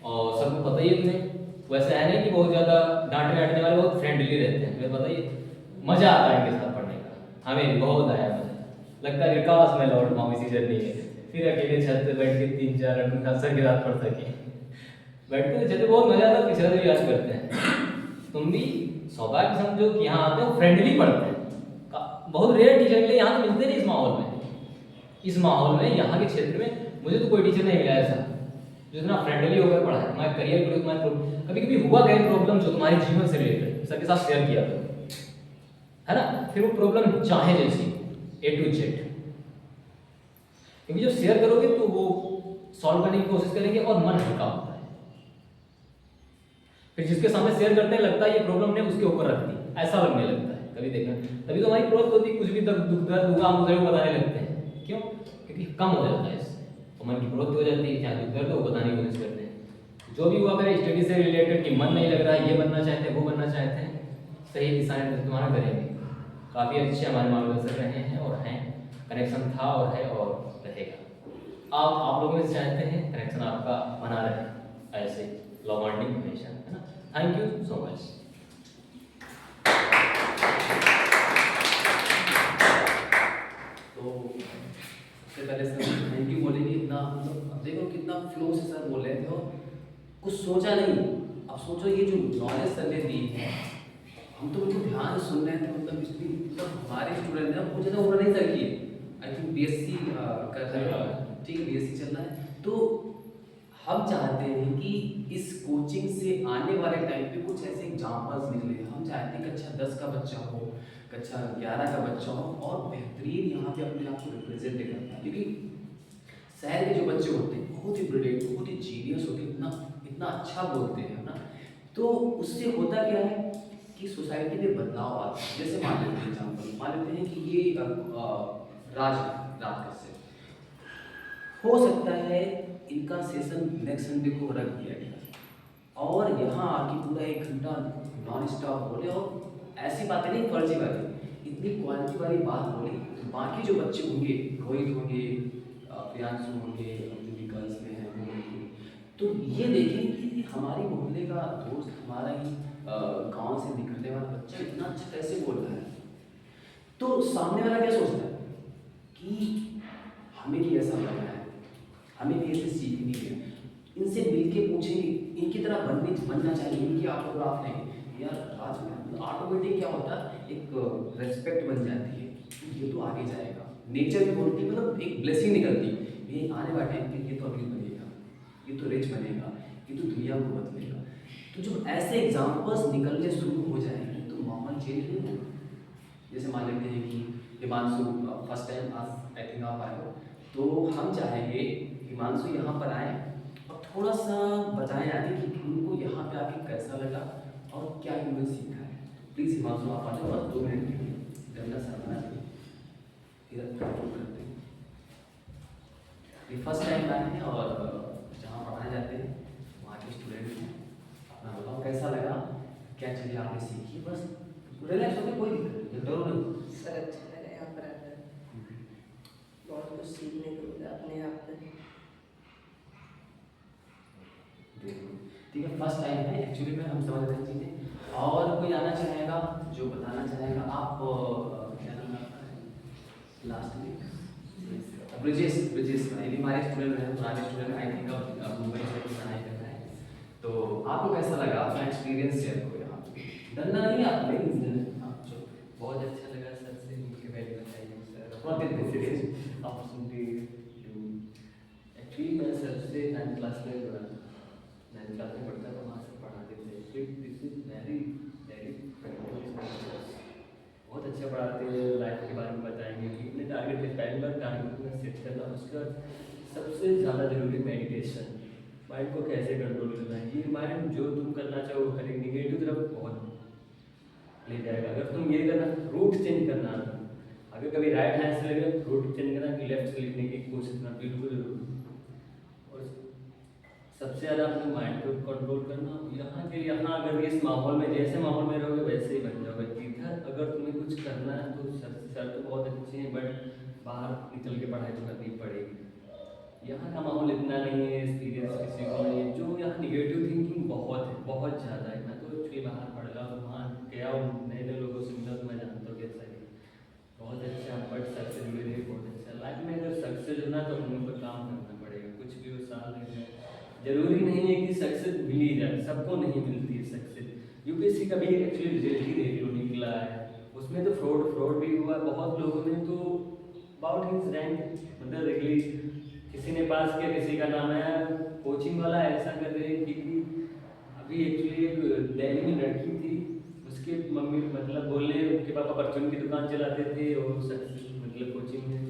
और सबको पता ही है तुम्हें, वैसे है नहीं कि बहुत ज़्यादा डांटने डांटने वाले बहुत फ्रेंडली रहते हैं, तुम्हें पता ही है। मज़ा आता है इनके साथ पढ़ने का, हमें बहुत आया मज़ा। लगता है कि काश मैं लौट पाऊँ इसी जर्नी में, फिर अकेले छत पे बैठ के 3-4 घंटे सर के साथ पढ़ सके। बैठते थे छत पे, बहुत मज़ा आता है, पिछड़ा भी याद करते हैं। तुम भी सौभाग्य समझो कि यहाँ आते हो, फ्रेंडली पढ़ते हैं। बहुत रेयर टीचर मिले, यहाँ तो मिलते नहीं इस माहौल में। इस माहौल में, यहाँ के क्षेत्र में मुझे तो कोई टीचर नहीं मिला ऐसा जो इतना फ्रेंडली होकर पढ़ाए। तुम्हारे करियर को, तुम्हारे कभी कभी हुआ गए प्रॉब्लम जो तुम्हारे जीवन से रिलेटेड सबके साथ शेयर किया है ना, फिर वो प्रॉब्लम चाहे जैसी A to Z, क्योंकि जब शेयर करोगे तो वो सॉल्व करने की कोशिश करेंगे और मन हल्का होता है। फिर जिसके सामने शेयर करते हैं लगता है ये प्रॉब्लम ने उसके ऊपर रख दी, ऐसा लगने लगता है कभी देखना। तभी तो हमारी ग्रोथ होती है, कुछ भी दुख दर्द हुआ हम उसे बताने लगते हैं। क्यों? क्योंकि कम हो जाता है इससे, तो मन की ग्रोथ हो जाती है। क्या दुख दर्द वो बताने की कोशिश करते हैं। जो भी हुआ मेरे स्टडी से रिलेटेड कि मन नहीं लग रहा है, ये बनना चाहते हैं, वो बनना चाहते हैं, सही दिशा में तुम्हारा करेंगे। काफ़ी अच्छे हमारे मार्गदर्शक रहे हैं और हैं, कनेक्शन था और है और रहेगा। आप लोगों से चाहते हैं कनेक्शन आपका बना रहे ऐसे लव बॉन्डिंग हमेशा, है ना। Thank you so much. तो सबसे पहले सर थैंक यू बोलेंगे, इतना मतलब अब देखो कितना फ्लो से सर बोल रहे थे और कुछ सोचा नहीं। अब सोचो ये जो नॉलेज सर ने दी है, हम तो बिल्कुल ध्यान से सुन रहे थे। मतलब इसलिए मतलब हमारे स्टूडेंट हैं वो ज़्यादा उम्र नहीं सर की, आई थिंक BSc कर रहे हैं, ठीक है, BSc चल रहा है। तो हम चाहते हैं कि इस कोचिंग से आने वाले टाइम पे कुछ ऐसे एग्जाम्पल्स निकले। हम चाहते हैं कक्षा 10 का बच्चा हो, कक्षा 11 का बच्चा हो और बेहतरीन यहाँ पे अपने आप को रिप्रेजेंट करता है, क्योंकि शहर के जो बच्चे होते हैं बहुत ही ब्रिलियंट, बहुत ही जीनियस होते हैं, इतना इतना अच्छा बोलते हैं ना, तो उससे होता क्या है कि सोसाइटी में बदलाव आता है। जैसे मान लेते हैं एग्जाम्पल, मान लेते हैं कि ये राज कश्यप हो सकता है इनका सेशन नेक्स्ट संडे को रख दिया गया और यहाँ आके पूरा 1 घंटा नॉन स्टॉप बोले और ऐसी बातें नहीं, फर्जी बातें, इतनी क्वालिटी वाली बात बोली, तो बाकी जो बच्चे होंगे, रोहित होंगे, प्रियांशु होंगे, जो भी गर्ल्स में हैं वो होंगे, तो ये देखें कि हमारी मोहल्ले का दोस्त, हमारा ही गांव से निकलने वाला बच्चा इतना अच्छा कैसे बोल रहा है, तो सामने वाला क्या सोचता है कि हमें भी ऐसा करना है, हमें भी ऐसे सीखनी है, इनसे मिलके पूछेंगे, इनकी तरह बनना चाहिए, इनकी ऑटोग्राफ लेंगे यार। आज ऑटोमेटिक क्या होता है, एक रेस्पेक्ट बन जाती है, ये तो आगे जाएगा, नेचर भी बोलती है, मतलब एक ब्लेसिंग निकलती है, ये आने वाले टाइम पे ये तो अभी बनेगा, ये तो रिच बनेगा, ये तो दुनिया को बदलेगा। तो जब ऐसे एग्जाम्पल्स निकलने शुरू हो जाएंगे तो माहौल चेंज नहीं होगा। जैसे मान लेते हैं कि Himanshu first time I think आप आए हो, तो हम चाहेंगे हिमांशु यहाँ पर आए और थोड़ा सा बताएं आगे कि उनको यहाँ पे आके कैसा लगा और क्या इन्होंने सीखा है। प्लीज़ हिमांशु आप आ जाओ बस 2 मिनट के लिए, गंदा सा बना करते हैं। ये फर्स्ट टाइम आए हैं और जहाँ पढ़ाए जाते हैं वहाँ के स्टूडेंट हैं, अपना बताओ कैसा लगा, क्या चीज़ें आपने सीखी, बस रिलैक्स होकर कोई दिक्कत नहीं, डरो नहीं। सर अच्छा लगा यहाँ पर आकर, बहुत कुछ सीखने को मिला अपने आप में। ठीक है, फर्स्ट टाइम है एक्चुअली में, हम समझ रहे हैं चीज़ें। और कोई आना चाहेगा जो बताना चाहेगा, आप क्या नाम है आपका लास्ट में? ब्रिजेश, ये भी हमारे स्टूडेंट हैं, पुराने स्टूडेंट, आई थिंक अब मुंबई से पढ़ाई कर रहे हैं। तो आपको कैसा लगा, अपना एक्सपीरियंस शेयर करो यहाँ पे, डरना नहीं आप बहुत अच्छा लगा सर से मिलके, पहले बताइए sir What did this is? Opportunity to, actually मैं सर से 9th क्लास में जुड़ा, 9th क्लास में पढ़ता था, वहाँ से पढ़ाते थे। दिस इज वेरी वेरी बहुत अच्छा पढ़ाते हैं, लाइफ के बारे में बताएंगे कि इतने टारगेट थे, पहली बार टारगेट में सेट करना, उसके बाद सबसे ज़्यादा जरूरी मेडिटेशन, माइंड को कैसे कंट्रोल करना है। ये माइंड जो तुम करना चाहो वो करेंगे, निगेटिव तरफ बहुत ले जाएगा। अगर तुम ये करना, रूट चेंज करना, अगर कभी राइट हैंड से लगे रूट चेंज करना कि लेफ्ट से लिखने की कोशिश करना, बिल्कुल जरूर। और सबसे ज़्यादा अपने माइंड को कंट्रोल करना। यहाँ के यहाँ अगर इस माहौल में, जैसे माहौल में रहोगे वैसे ही बन जाओगे। इधर अगर तुम्हें कुछ करना है तो सर तो बहुत अच्छे हैं, बट बाहर निकल के पढ़ाई तो करनी पड़ेगी। यहाँ का माहौल इतना नहीं है, एक्सपीरियंस किसी को नहीं है। जो यहाँ निगेटिव थिंकिंग बहुत है, बहुत ज़्यादा है। मैं तो एक्चुअली बाहर पढ़ रहा हूँ, वहाँ गया और नए नए लोगों से मिला तो मैं जानता हूँ कैसा है। बहुत अच्छा, बट सर से जुड़े रहे, बहुत अच्छा। लाइफ में अगर सक्सेस होना तो हम पर काम करना पड़ेगा, कुछ भी हो साल नहीं, जरूरी नहीं है कि सक्सेस मिल ही जाए, सबको नहीं मिलती है सक्सेस। यूपीएससी का भी एक्चुअली रिजल्ट ही देख लो निकला है, उसमें तो फ्रॉड भी हुआ। बहुत लोगों ने तो अबाउट हिज रैंक, मतलब रेगुलरली किसी ने पास किया, किसी का नाम आया, कोचिंग वाला ऐसा कर रहे हैं कि अभी एक्चुअली एक दिल्ली में लड़की थी, उसके मम्मी मतलब बोलने, उनके पापा परचून की दुकान चलाते थे और मतलब कोचिंग में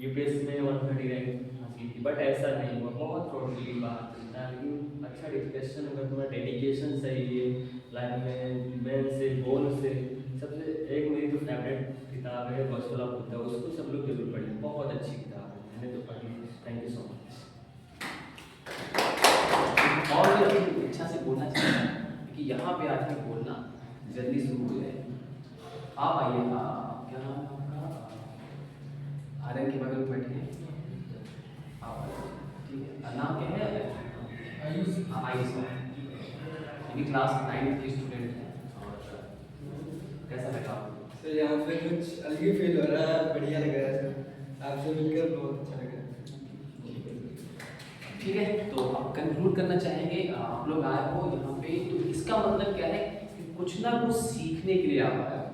यूपीएससी में 130 रैंक हासिल की, बट ऐसा नहीं हुआ। बहुत फ्रॉड की बात है, लेकिन अच्छा डिस्कशन, अगर तुम्हारा डेडिकेशन सही है लाइफ में, मेन से गोल से। सबसे एक मेरी जो फेवरेट किताब है गॉस्पेल ऑफ बुद्धा, उसको सब लोग जरूर पढ़ें, बहुत अच्छी किताब है, मैंने तो पढ़ी। Thank you so much. और भी अपनी इच्छा से बोलना चाहिए कि यहाँ पे आके बोलना जल्दी शुरू हो जाए। आप आइए, क्या नाम है आपका? आर्यन के बगल में बैठिए आप, ठीक है। नाम क्या है? आयुष। हाँ आयुष, ये भी क्लास 9 के स्टूडेंट हैं। और कैसा लगा आपको? सर यहाँ पे कुछ अलग ही फील हो रहा है, बढ़िया लग रहा है सर, आपसे मिलकर बहुत अच्छा लगा। ठीक है, तो आप कंक्लूड करना चाहेंगे, आप लोग आए हो यहाँ पे तो इसका मतलब क्या है कि कुछ ना कुछ सीखने के लिए आप आए हो।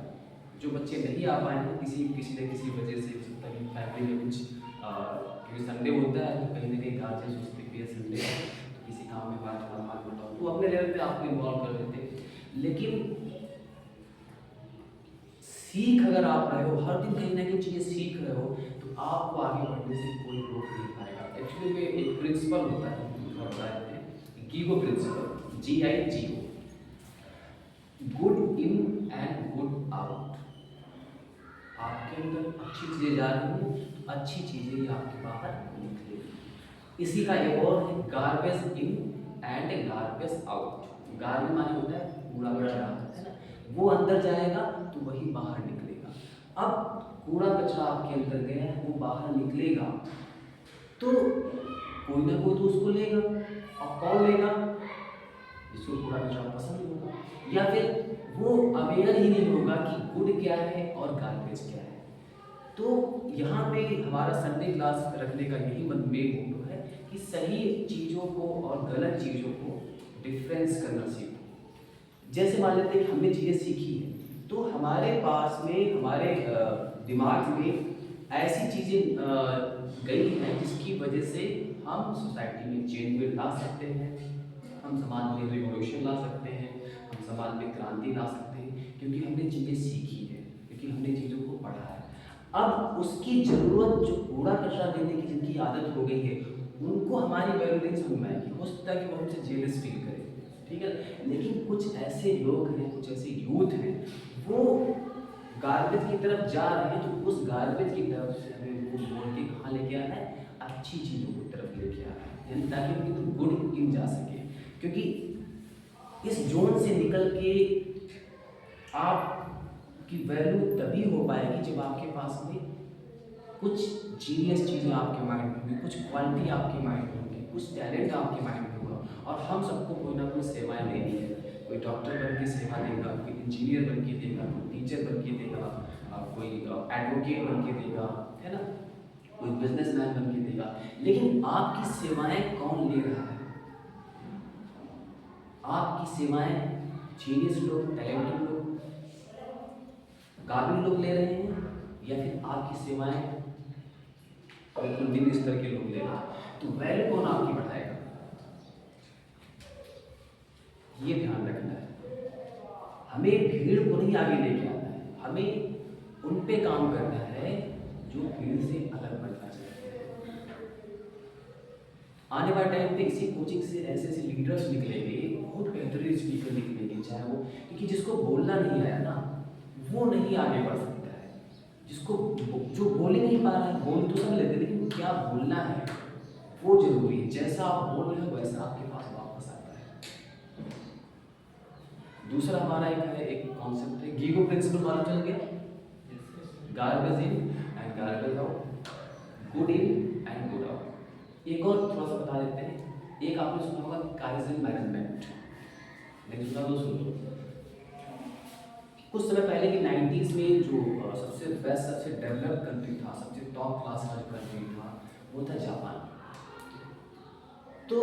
जो बच्चे नहीं आ पाए हैं किसी न किसी वजह से, कभी फैमिली में कुछ, क्योंकि संडे होता है तो कहीं ना कहीं गार्जियन सोचते कि ये संडे है तो किसी काम में बात बताओ, तो अपने लेवल पे आपको इन्वॉल्व कर देते। लेकिन सीख अगर आप रहे हो, हर दिन कहीं ना कहीं चीज़ें सीख रहे हो, तो आपको आगे बढ़ने से कोई रोक नहीं पाएगा। एक्चुअली में एक प्रिंसिपल होता है, बताते हैं GIGO principle, GIGO, good in and good out. आपके अंदर अच्छी चीज़ें जा रही हैं तो अच्छी चीज़ें ही आपके बाहर निकलेगी। इसी का एक और है garbage in and garbage out. Garbage माने होता है कूड़ा कचरा, है ना, वो अंदर जाएगा तो वही बाहर निकलेगा। अब कूड़ा कचरा आपके अंदर गया है, वो बाहर निकलेगा तो कोई ना कोई तो उसको लेगा। अब कौन लेगा? जिसको कूड़ा कचरा पसंद होगा, या फिर वो अवेयर ही नहीं होगा कि गुड क्या है और गार्बेज क्या है। तो यहाँ पे हमारा संडे क्लास रखने का यही मेन मोटो है कि सही चीज़ों को और गलत चीज़ों को डिफरेंस करना सीखो। जैसे मान लेते हैं कि हमने चीज़ें सीखी है, तो हमारे पास में, हमारे दिमाग में ऐसी चीज़ें गई हैं जिसकी वजह से हम सोसाइटी में चेंज में ला सकते हैं, हम समाज में रिवॉल्यूशन ला सकते हैं, हम समाज में क्रांति ला सकते हैं, क्योंकि हमने चीज़ें सीखी है, क्योंकि हमने चीज़ों को पढ़ा है। अब उसकी ज़रूरत, जो कूड़ा कचरा देने की जिनकी आदत हो गई है, उनको हमारी वैल्यू नहीं समझ में आएगी। हो सकता है कि वो हमसे जेलस फील करें, ठीक है। लेकिन कुछ ऐसे लोग हैं, कुछ ऐसे यूथ हैं, वो गार्बेज की तरफ जा रहे हैं, तो उस गार्बेज की तरफ से हमें वो बोल के कहाँ लेके आना है? अच्छी चीज़ों की तरफ लेके आना है, यानी ताकि उनकी तरफ गुड इन जा सके। क्योंकि इस जोन से निकल के आपकी वैल्यू तभी हो पाएगी जब आपके पास में कुछ जीनियस चीज़ें आपके माइंड में होंगी, कुछ क्वालिटी आपके माइंड में होंगी, कुछ टैलेंट आपके माइंड में होगा। और हम सबको कोई ना कोई सेवाएं देनी है। कोई डॉक्टर बन के सेवा देगा, कोई इंजीनियर बन के देगा, कोई टीचर बन के देगा, कोई एडवोकेट बन के देगा, है ना, कोई बिजनेसमैन बन के देगा। लेकिन आपकी सेवाएं कौन ले रहा है? आपकी सेवाएं जीनियस लोग, टैलेंटेड लोग, काबिल लोग ले रहे हैं, या फिर आपकी सेवाएं बिल्कुल निम्न स्तर के लोग ले रहे हैं? तो वैल्यू कौन आपकी बढ़ाएगा? ये ध्यान रखना है। हमें भीड़ को नहीं आगे लेके आना है, हमें उन पे काम करना है जो भीड़ से अलग बनना चाहते हैं। आने वाले टाइम पे इसी कोचिंग से ऐसे ऐसे लीडर्स निकलेंगे, बहुत बेहतरीन स्पीकर निकलेंगे, चाहे वो, क्योंकि जिसको बोलना नहीं आया ना, वो नहीं आगे बढ़ सकता है। जिसको जो बोल ही नहीं पा रहा है, बोल तो सब लेते हैं, लेकिन क्या बोलना है वो जरूरी है। जैसा आप बोल रहे हो वैसा आपके पास वापस आता है। दूसरा हमारा एक कॉन्सेप्ट है, गीगो प्रिंसिपल मालूम चल गया, garbage in and garbage out, good in and good out. एक और थोड़ा सा बता देते हैं, एक आपने सुना होगा काइजन मैनेजमेंट, नहीं सुना तो सुन लो। कुछ समय पहले की 90s में जो सबसे बेस्ट, सबसे डेवलप कंट्री था, सबसे टॉप क्लास का कंट्री था, वो था जापान। तो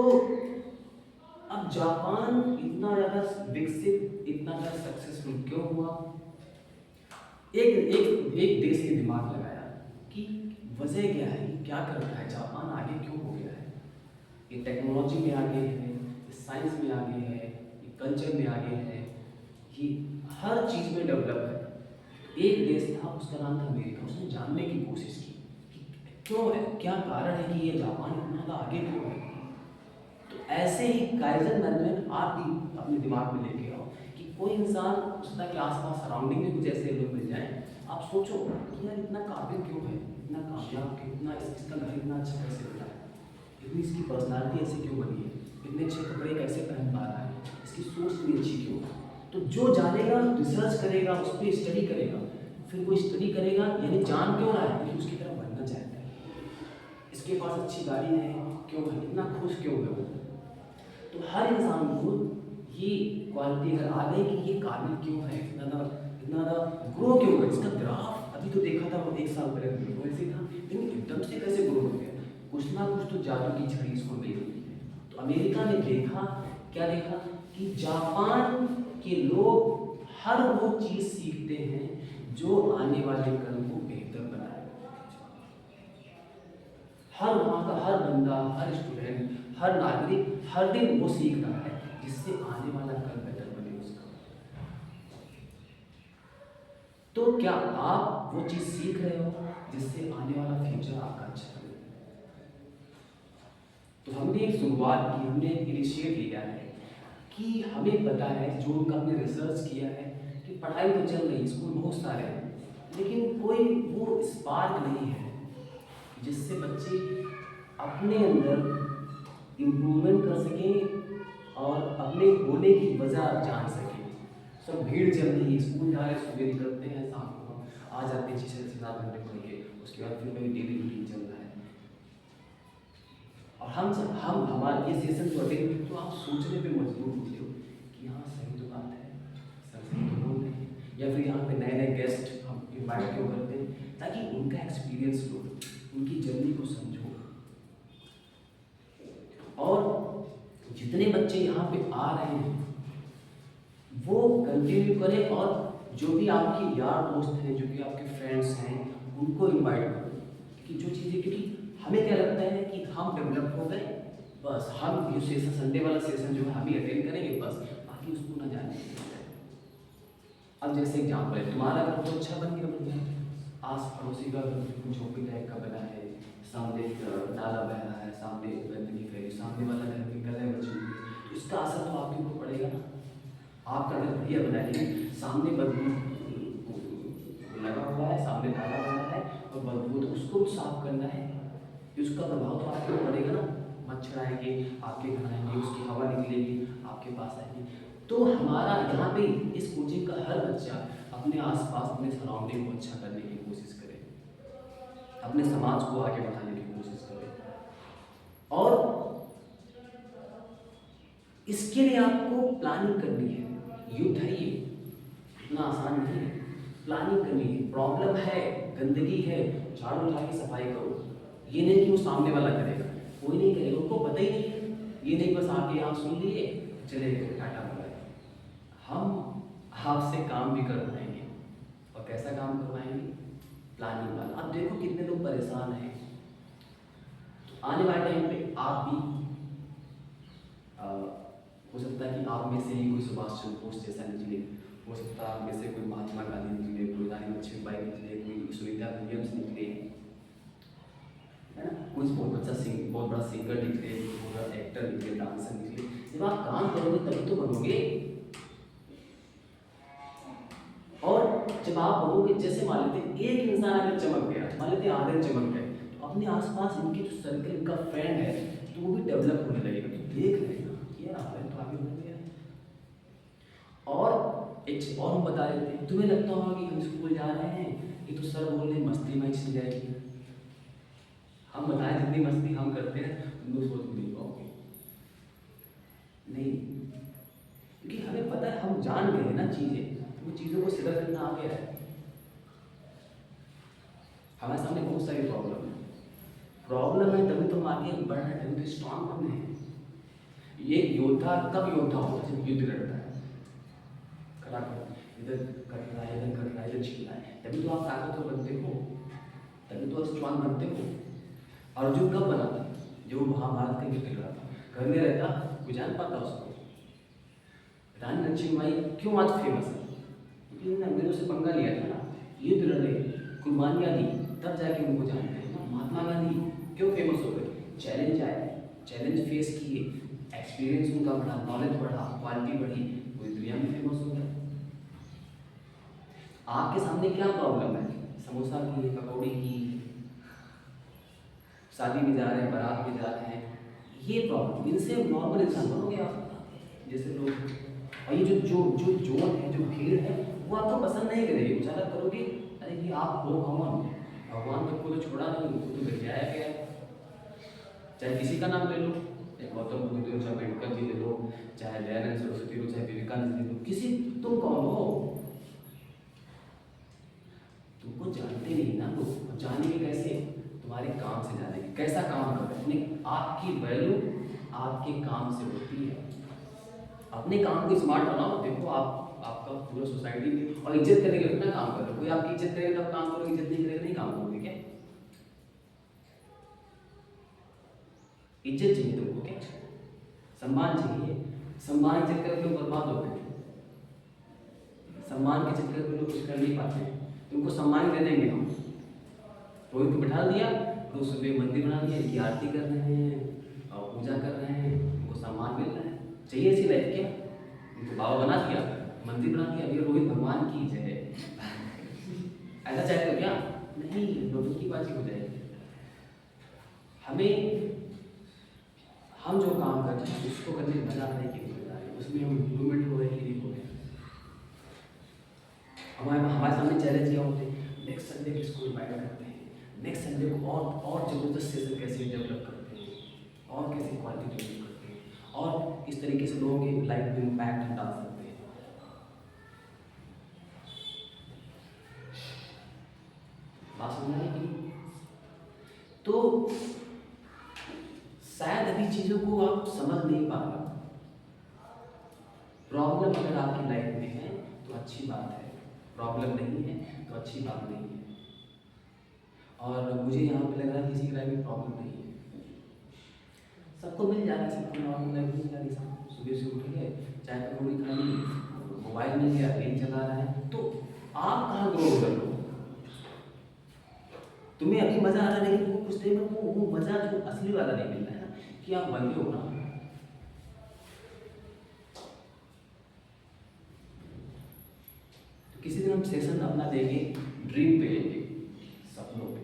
अब जापान इतना ज़्यादा विकसित, इतना ज़्यादा सक्सेसफुल क्यों हुआ? एक देश ने दिमाग लगाया कि वजह क्या है, क्या करता है जापान, आगे क्यों हो गया है? ये टेक्नोलॉजी में आगे है, ये साइंस में आगे है, ये कल्चर में आगे है, ये हर चीज़ में डेवलप है। एक देश था, उसका नाम था अमेरिका। उसने जानने की कोशिश की कि क्यों है, क्या कारण है कि ये जापान इतना ज़्यादा आगे क्यों है। तो ऐसे ही काइजन मैनेजमेंट आप भी अपने दिमाग में लेके आओ कि कोई इंसान, उसका के आसपास सराउंडिंग में कुछ ऐसे लोग मिल जाएं, आप सोचो कि यार इतना काबिल क्यों है, इतना कामयाब क्यों, इतना इसका घर इतना अच्छा कैसे बना है, इतनी इसकी पर्सनालिटी ऐसे क्यों बनी है, इतने अच्छे कपड़े कैसे पहन पा रहा है, इसकी सोच इतनी अच्छी क्यों है। तो जो जानेगा, रिसर्च करेगा, उस पर स्टडी करेगा, फिर वो स्टडी करेगा, यानी जान क्यों रहा है, क्योंकि उसकी तरफ बढ़ना चाहता है। इसके पास अच्छी गाड़ी है, क्यों है, इतना खुश क्यों है वो। तो हर इंसान को ये क्वालिटी अगर आ गई कि ये काबिल क्यों है, इतना ज़्यादा ग्रो क्यों है, इसका ग्राफ अभी तो देखा था वो 1 साल पहले वैसे था, लेकिन एकदम से कैसे ग्रो हो गया, कुछ ना कुछ तो जादू की छड़ी इसको मिल गई है। तो अमेरिका ने देखा, क्या देखा कि जापान के लोग हर वो चीज़ सीखते हैं जो आने वाले कल को बेहतर बनाए। हर वहाँ का हर बंदा, हर स्टूडेंट, हर नागरिक हर दिन वो सीख रहा है जिससे आने वाला कल बेहतर बने उसका। तो क्या आप वो चीज़ सीख रहे हो जिससे आने वाला फ्यूचर आपका अच्छा बने? तो हमने एक शुरुआत की, हमने एक इनिशिएट लिया है कि हमें पता है, जो उनका हमने रिसर्च किया है कि पढ़ाई तो चल रही, स्कूल बहुत सारे हैं, लेकिन कोई वो स्पार्क नहीं है जिससे बच्चे अपने अंदर इम्प्रूवमेंट कर सकें और अपने होने की वजह जान सकें। सब भीड़ चल रही है, स्कूल जा रहे, सुबह निकलते हैं, शाम को आ जाते हैं 6-7 घंटे पढ़ के, उसके बाद फिर मेरी डेली रूटीन चल रहा है। और हम हमारे ये सेशन जो अटेंड, तो आप सोचने पे मजबूर होते हो कि हाँ सही तो बात है, सर सही तो बोल रहे हैं, या फिर यहाँ पे नए नए गेस्ट हम इन्वाइट क्यों करते हैं, ताकि उनका एक्सपीरियंस लो, उनकी जर्नी को समझो। और जितने बच्चे यहाँ पे आ रहे हैं वो कंटिन्यू करें, और जो भी आपके यार दोस्त हैं, जो भी आपके फ्रेंड्स हैं, उनको इनवाइट करो कि जो चीज़ें, क्योंकि हमें क्या लगता है कि हम डेवलप हो गए, बस हम ये सेशन, संडे वाला सेशन जो है हम ही अटेंड करेंगे, बस बाकी उसको ना जाने। अब जैसे एग्जाम्पल है, तुम्हारा घर तो अच्छा बन गया, आस पड़ोसी का झोपड़ी टाइप का बना है, सामने नाला बह रहा है, सामने गंदगी फैली, सामने वाला घर में गले बची हुई है, तो इसका असर तो आपके ऊपर पड़ेगा ना। आपका घर बढ़िया बना है, लेकिन सामने बदबू लगा हुआ है, सामने नाला बना है और बदबू, तो उसको साफ करना है, उसका प्रभाव तो आपके ऊपर पड़ेगा ना। मच्छर आएंगे, आपके घर आएंगे, उसकी हवा निकलेगी, आपके पास आएंगी। तो हमारा यहाँ पे इस कोचिंग का हर बच्चा अपने आसपास, अपने सराउंडिंग को अच्छा करने की कोशिश करे, अपने समाज को आगे बढ़ाने की कोशिश करे। और इसके लिए आपको प्लानिंग करनी है। युद्ध है ये, इतना आसान नहीं है, प्लानिंग करनी है। प्रॉब्लम है, गंदगी है, झाड़ू उठा के सफाई करो। ये नहीं कि वो सामने वाला करेगा, कोई नहीं करेगा, उनको पता ही नहीं है। ये नहीं बस आके यहाँ सुन लिए, चले गए, टाटा बाय। हम आपसे काम भी करवाएंगे, और कैसा काम करवाएंगे? प्लानिंग वाला। अब देखो कितने लोग परेशान हैं, तो आने वाले टाइम पे आप भी हो सकता है कि आप में से ही कोई सुभाष चंद्र बोस जैसा निकले, हो सकता है आप में से कोई महात्मा गांधी निकले, कोई रानी लक्ष्मीबाई निकले, कोई सुनीता विलियम्स निकले, है ना, कोई बहुत बड़ा सिंगर निकले, बहुत बड़ा एक्टर निकले, डांसर निकले। जब आप काम करोगे तभी तो बनोगे। और जब आप बनोगे, जैसे मान लेते एक इंसान अगर चमक गया, मान लेते आधे चमक गए, तो अपने आसपास इनके जो सर्कल, इनका फ्रेंड है, तो वो भी डेवलप होने लगेगा। तो देख रहे हैं ना, ये आपने तो आगे बढ़ गया। और एक चीज और हम बता देते हैं, तुम्हें लगता होगा कि हम स्कूल जा रहे हैं, ये तो सर बोल रहे हैं मस्ती में चल जाएगी। हम बताएं जितनी मस्ती हम करते हैं तुम लोग सोच नहीं पाओगे, नहीं, क्योंकि हमें पता है, हम जान गए हैं ना चीजें, वो चीज़ों को सिद्ध करना आ गया है। हमारे सामने बहुत सारी प्रॉब्लम है, तभी तो हम आगे बढ़ रहे हैं, तभी तो स्ट्रांग बन रहे हैं। ये योद्धा कब योद्धा होता है? जब युद्ध लड़ता है, खड़ा इधर कट रहा है, इधर कट रहा है, इधर छिल रहा है, तभी तो आप ताकतवर बनते हो, तभी तो स्ट्रांग बनते हो। अर्जुन कब बना था? जब वो महाभारत का युद्ध लड़ा था, घर में रहता, कोई जान पाता उसको। रानी लक्ष्मीबाई क्यों आज फेमस है? क्योंकि अंग्रेजों से पंगा लिया था ना, युद्ध लड़े, कुर्बानियाँ दी, तब जाके उनको जानते हैं ना। महात्मा गांधी क्यों फेमस हो गए? चैलेंज आए, चैलेंज फेस किए, एक्सपीरियंस उनका बढ़ा, नॉलेज बढ़ा, क्वालिटी बढ़ी, पूरी दुनिया में फेमस हो गया। आपके सामने क्या प्रॉब्लम है? समोसा की, पकौड़ी की, शादी में जा रहे हैं, बारात में जा रहे हैं, ये प्रॉब्लम, इनसे नॉर्मल इंसान बनोगे आप जैसे लोग। और ये जो जोन है, जो भीड़ है, वो आपको पसंद नहीं करेगी। ज़्यादा करोगे, अरे ये आप हो कौन? भगवान तक को तो छोड़ा नहीं, उनको तो बचाया गया है। चाहे किसी का नाम ले लो, गौतम बुद्ध ले लो, चाहे अम्बेडकर जी ले लो, चाहे दयानंद सरस्वती लो, चाहे विवेकानंद ले लो, किसी, तुम कौन हो? तुमको जानते नहीं ना लोग। जानेंगे कैसे? तुम्हारे काम से जानेंगे, कैसा काम कर रहे हैं। आपकी वैल्यू आपके काम से होती है। अपने काम को स्मार्ट बनाओ। देखो आपका पूरा सोसाइटी में, और इज्जत करने के लिए अपना काम कर रहे हो। कोई आपकी इज्जत करेगा तब काम करोगे, इज्जत नहीं करेगा नहीं काम करोगे क्या? इज्जत चाहिए तुमको, क्या सम्मान चाहिए? सम्मान के चक्कर में लोग बर्बाद होते हैं, सम्मान के चक्कर में लोग कुछ कर नहीं पाते। तुमको सम्मान दे देंगे हम। रोहित को बैठा दिया, रोज सुबह मंदिर बना दिया, इनकी आरती कर रहे हैं और पूजा कर रहे हैं, उनको सम्मान मिल रहा है। चाहिए ऐसी लाइफ क्या? उनको बाबा बना दिया, मंदिर बना दिया, ये रोहित भगवान की जय। ऐसा चाहते हो क्या? नहीं, नौटंकीबाजी हो जाएगी। हमें हम जो काम करते हैं उसको करने में मजा आने की जिम्मेदारी, उसमें हम इम्प्रूवमेंट हो रहे हैं कि नहीं हो रहे हैं। हमारे सामने चैलेंज क्या होते हैं? नेक्स्ट संडे किसको इन्वाइट करते हैं, नेक्स्ट संडे को और ज़बरदस्त सेशन कैसे डेवलप करते हैं, और कैसे क्वालिटी डेवलप करते हैं, और इस तरीके से लोगों की लाइफ में इम्पैक्ट हम डाल सकते हैं। बात समझ में आई? तो शायद अभी चीज़ों को आप समझ नहीं पा रहे। प्रॉब्लम अगर आपकी लाइफ में है तो अच्छी बात है, प्रॉब्लम नहीं है तो अच्छी बात नहीं है। और मुझे यहाँ पे लग रहा है किसी की लाइफ में प्रॉब्लम नहीं है। सबको मिल जाएगा, सबको नॉर्मल लाइफ मिल जाएगी। सुबह से उठ गए, चाय पकौड़ी खा ली, मोबाइल मिल गया, रील चला रहा है, तो आप कहाँ ग्रो कर लो? तुम्हें अभी मजा आ रहा है, लेकिन वो कुछ देर में वो मजा जो असली वाला नहीं मिल रहा है ना, कि आप बंदे हो ना। तो किसी दिन हम सेशन अपना देंगे, ड्रीम पे लेंगे, सपनों पे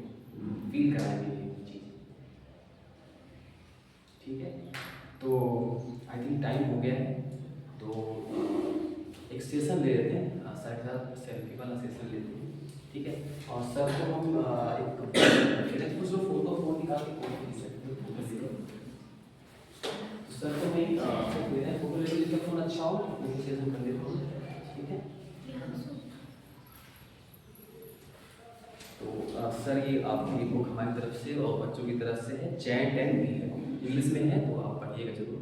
फील कराएंगे ये चीज़, ठीक है? तो आई थिंक टाइम हो गया है, तो एक सेशन ले लेते हैं, सर के साथ सेल्फी वाला सेशन लेते हैं, ठीक है? और सर को हम एक कुछ लोग फोन निकाल के फोटो ले सकते हैं, फोटो ले लो। तो सर को मैं फोटो ले रहे हैं, फोटो ले लीजिए, फोन अच्छा हो तो सेशन कर लेते हैं, ठीक है? तो सर ये आपकी बुक हमारी तरफ से और बच्चों की तरफ से है, चैट एंड भी है, इंग्लिश में है, तो आप पढ़िएगा जरूर,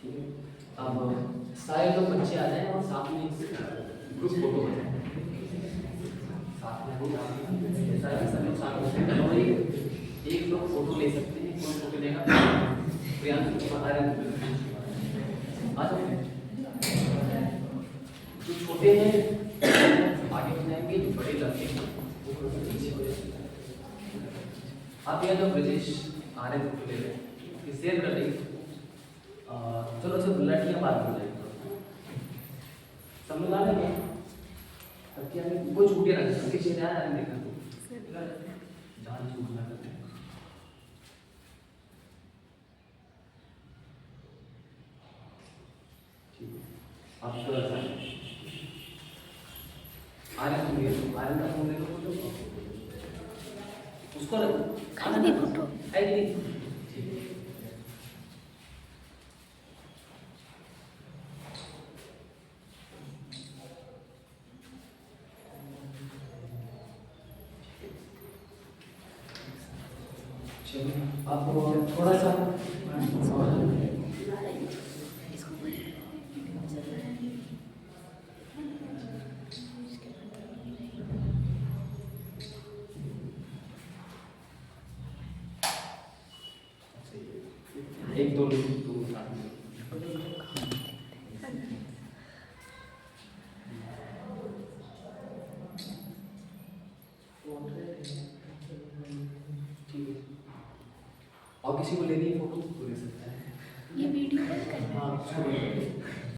ठीक है? अब सारे लोग बच्चे आ जाएं और साथ में ग्रुप फोटो बनाएं, साथ में सारे सब लोग साथ में और एक लोग फोटो ले सकते हैं। कौन फोटो लेगा? प्रियांशु को बता रहे हैं, आ जाओ। जो छोटे हैं आगे हो जाएंगे, जो बड़े लड़के हैं वो थोड़ा पीछे हो जाएंगे। आप यहाँ जो ब्रजेश आ रहे फोटो ले रहे हैं, शेयर कर देंगे। चलो सब लड़कियाँ बात हो जाएगी, सब लोग आ रहे हैं, वो छूटिया रखे, सबके चेहरे आ रहे हैं, देखा जान छूटना करते हैं। ठीक है, आप थोड़ा सा आ रहे हैं, आ रहे हैं, फोन ले लो, फोटो उसको खाना नहीं, फोटो है कि नहीं? आप थोड़ा सा एक दो साथ में ठीक है। और किसी को लेनी है फोटो तो ले सकता है। ये वीडियो कॉल करना है। हाँ,